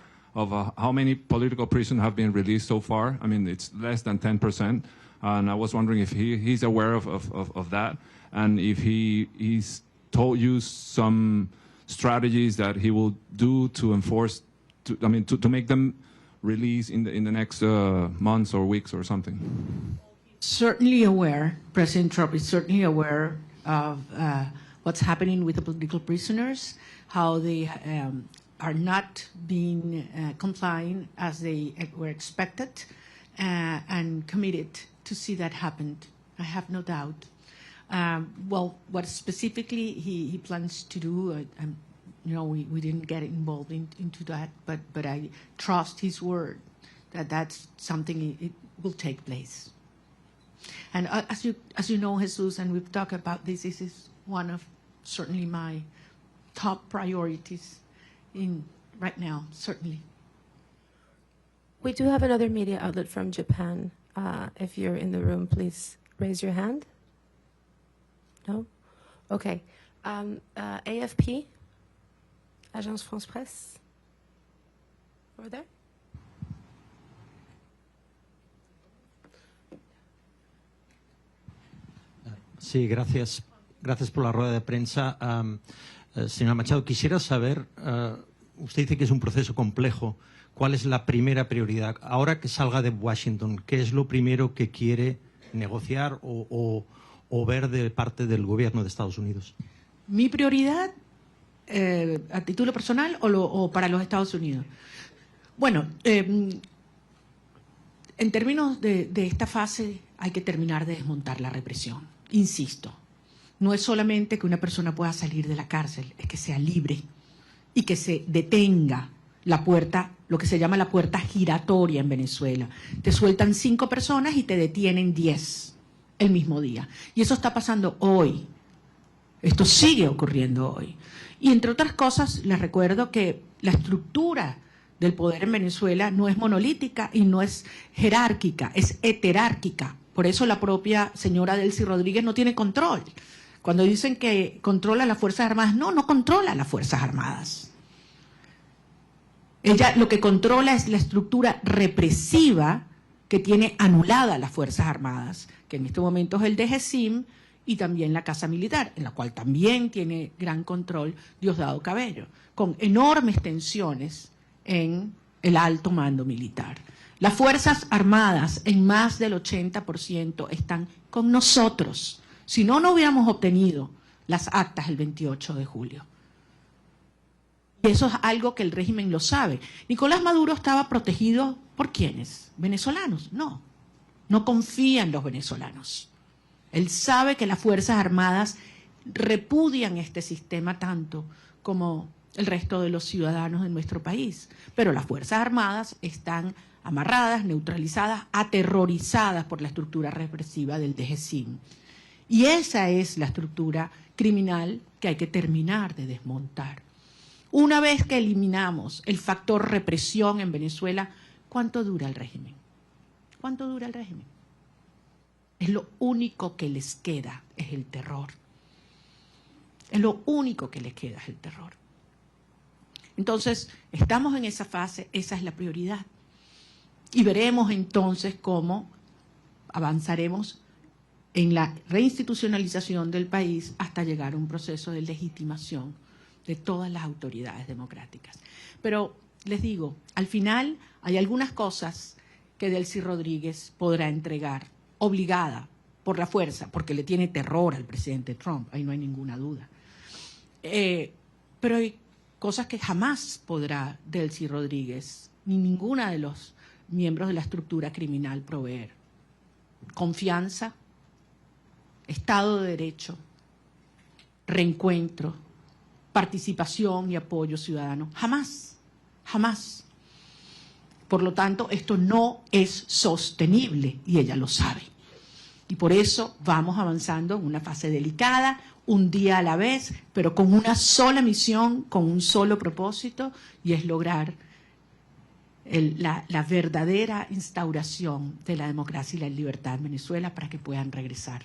Speaker 18: how many political prisoners have been released so far. I mean, it's less than 10%. And I was wondering if he's aware of that, and if he's told you some strategies that he will do to enforce, to make them release in the next months or weeks or something.
Speaker 5: Certainly aware. President Trump is certainly aware of what's happening with the political prisoners, how they are not being complying as they were expected, and committed to see that happen. I have no doubt. Well, what specifically he plans to do, we didn't get involved into that, but I trust his word that that's something it will take place. And as you know, Jesus, and we've talked about this is one of certainly my top priorities right now, certainly.
Speaker 6: We do have another media outlet from Japan. If you're in the room, please raise your hand. No? Okay. AFP, Agence France Presse. Over there.
Speaker 16: Sí, gracias. Gracias por la rueda de prensa. Señora Machado, quisiera saber, usted dice que es un proceso complejo. ¿Cuál es la primera prioridad? Ahora que salga de Washington, ¿qué es lo primero que quiere negociar o ver de parte del gobierno de Estados Unidos?
Speaker 5: Mi prioridad, a título personal o para los Estados Unidos. Bueno, en términos de esta fase hay que terminar de desmontar la represión. Insisto, no es solamente que una persona pueda salir de la cárcel, es que sea libre y que se detenga la puerta, lo que se llama la puerta giratoria en Venezuela. Te sueltan 5 personas y te detienen 10 el mismo día. Y eso está pasando hoy. Esto sigue ocurriendo hoy. Y entre otras cosas, les recuerdo que la estructura del poder en Venezuela no es monolítica y no es jerárquica, es heterárquica. Por eso la propia señora Delcy Rodríguez no tiene control. Cuando dicen que controla las Fuerzas Armadas, no controla las Fuerzas Armadas. Ella lo que controla es la estructura represiva que tiene anulada las Fuerzas Armadas, que en este momento es el DGCIM y también la Casa Militar, en la cual también tiene gran control Diosdado Cabello, con enormes tensiones en el alto mando militar. Las Fuerzas Armadas, en más del 80%, están con nosotros. Si no, no hubiéramos obtenido las actas el 28 de julio. Y eso es algo que el régimen lo sabe. Nicolás Maduro estaba protegido ¿por quiénes? ¿Venezolanos? No. No confía en los venezolanos. Él sabe que las Fuerzas Armadas repudian este sistema tanto como el resto de los ciudadanos de nuestro país. Pero las Fuerzas Armadas están amarradas, neutralizadas, aterrorizadas por la estructura represiva del DGCIM. Y esa es la estructura criminal que hay que terminar de desmontar. Una vez que eliminamos el factor represión en Venezuela, ¿cuánto dura el régimen? ¿Cuánto dura el régimen? Es lo único que les queda, es el terror. Es lo único que les queda, es el terror. Entonces, estamos en esa fase, esa es la prioridad. Y veremos entonces cómo avanzaremos en la reinstitucionalización del país hasta llegar a un proceso de legitimación de todas las autoridades democráticas. Pero les digo, al final hay algunas cosas que Delcy Rodríguez podrá entregar, obligada por la fuerza, porque le tiene terror al presidente Trump, ahí no hay ninguna duda. Pero hay cosas que jamás podrá Delcy Rodríguez, ni ninguna de los miembros de la estructura criminal proveer. Confianza, Estado de Derecho, reencuentro, participación y apoyo ciudadano. Jamás, jamás. Por lo tanto, esto no es sostenible y ella lo sabe. Y por eso vamos avanzando en una fase delicada, un día a la vez, pero con una sola misión, con un solo propósito, y es lograr la verdadera instauración de la democracia y la libertad en Venezuela para que puedan regresar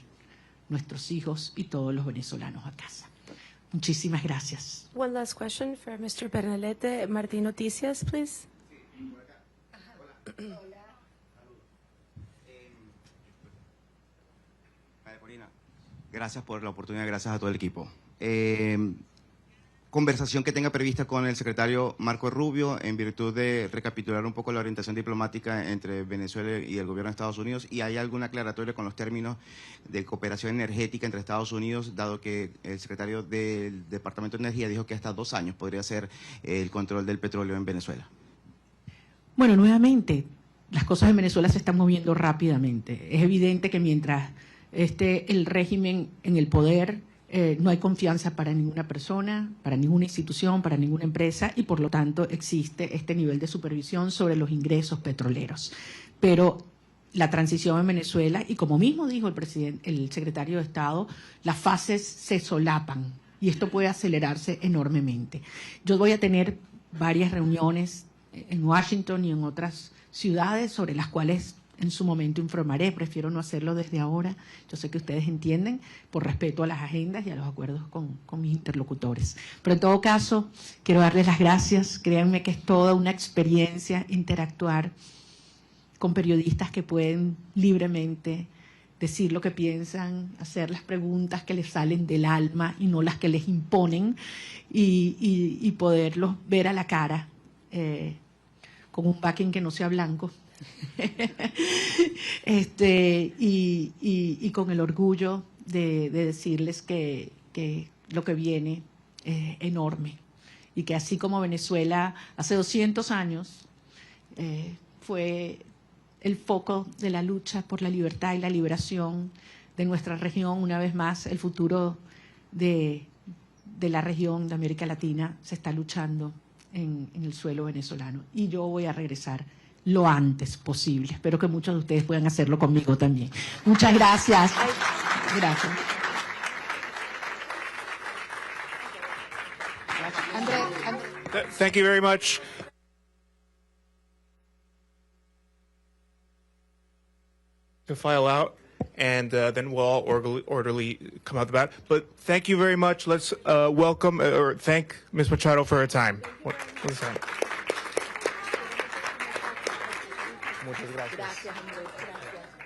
Speaker 5: nuestros hijos y todos los venezolanos a casa. Muchísimas gracias.
Speaker 6: One last question for Mr. Bernalete. Martín Noticias, please.
Speaker 19: María Corina, gracias por la oportunidad, gracias a todo el equipo. Conversación que tenga prevista con el secretario Marco Rubio en virtud de recapitular un poco la orientación diplomática entre Venezuela y el gobierno de Estados Unidos, y hay alguna aclaratoria con los términos de cooperación energética entre Estados Unidos, dado que el secretario del Departamento de Energía dijo que hasta 2 años podría ser el control del petróleo en Venezuela.
Speaker 5: Bueno, nuevamente, las cosas en Venezuela se están moviendo rápidamente. Es evidente que mientras esté el régimen en el poder, no hay confianza para ninguna persona, para ninguna institución, para ninguna empresa, y por lo tanto existe este nivel de supervisión sobre los ingresos petroleros. Pero la transición en Venezuela, y como mismo dijo el secretario de Estado, las fases se solapan y esto puede acelerarse enormemente. Yo voy a tener varias reuniones en Washington y en otras ciudades sobre las cuales en su momento informaré. Prefiero no hacerlo desde ahora. Yo sé que ustedes entienden, por respeto a las agendas y a los acuerdos con mis interlocutores. Pero en todo caso, quiero darles las gracias. Créanme que es toda una experiencia interactuar con periodistas que pueden libremente decir lo que piensan, hacer las preguntas que les salen del alma y no las que les imponen, y poderlos ver a la cara con un backing que no sea blanco. Y con el orgullo de decirles que lo que viene es enorme, y que así como Venezuela hace 200 años fue el foco de la lucha por la libertad y la liberación de nuestra región, una vez más el futuro de la región de América Latina se está luchando en el suelo venezolano, y yo voy a regresar lo antes posible. Espero que muchos de ustedes puedan hacerlo conmigo también. Muchas gracias. Gracias.
Speaker 1: Thank you very much. To file out, and then we'll all orderly come out the bat. But thank you very much. Let's welcome or thank Ms. Machado for her time. Muchas gracias.
Speaker 5: Gracias, Andrés. Gracias.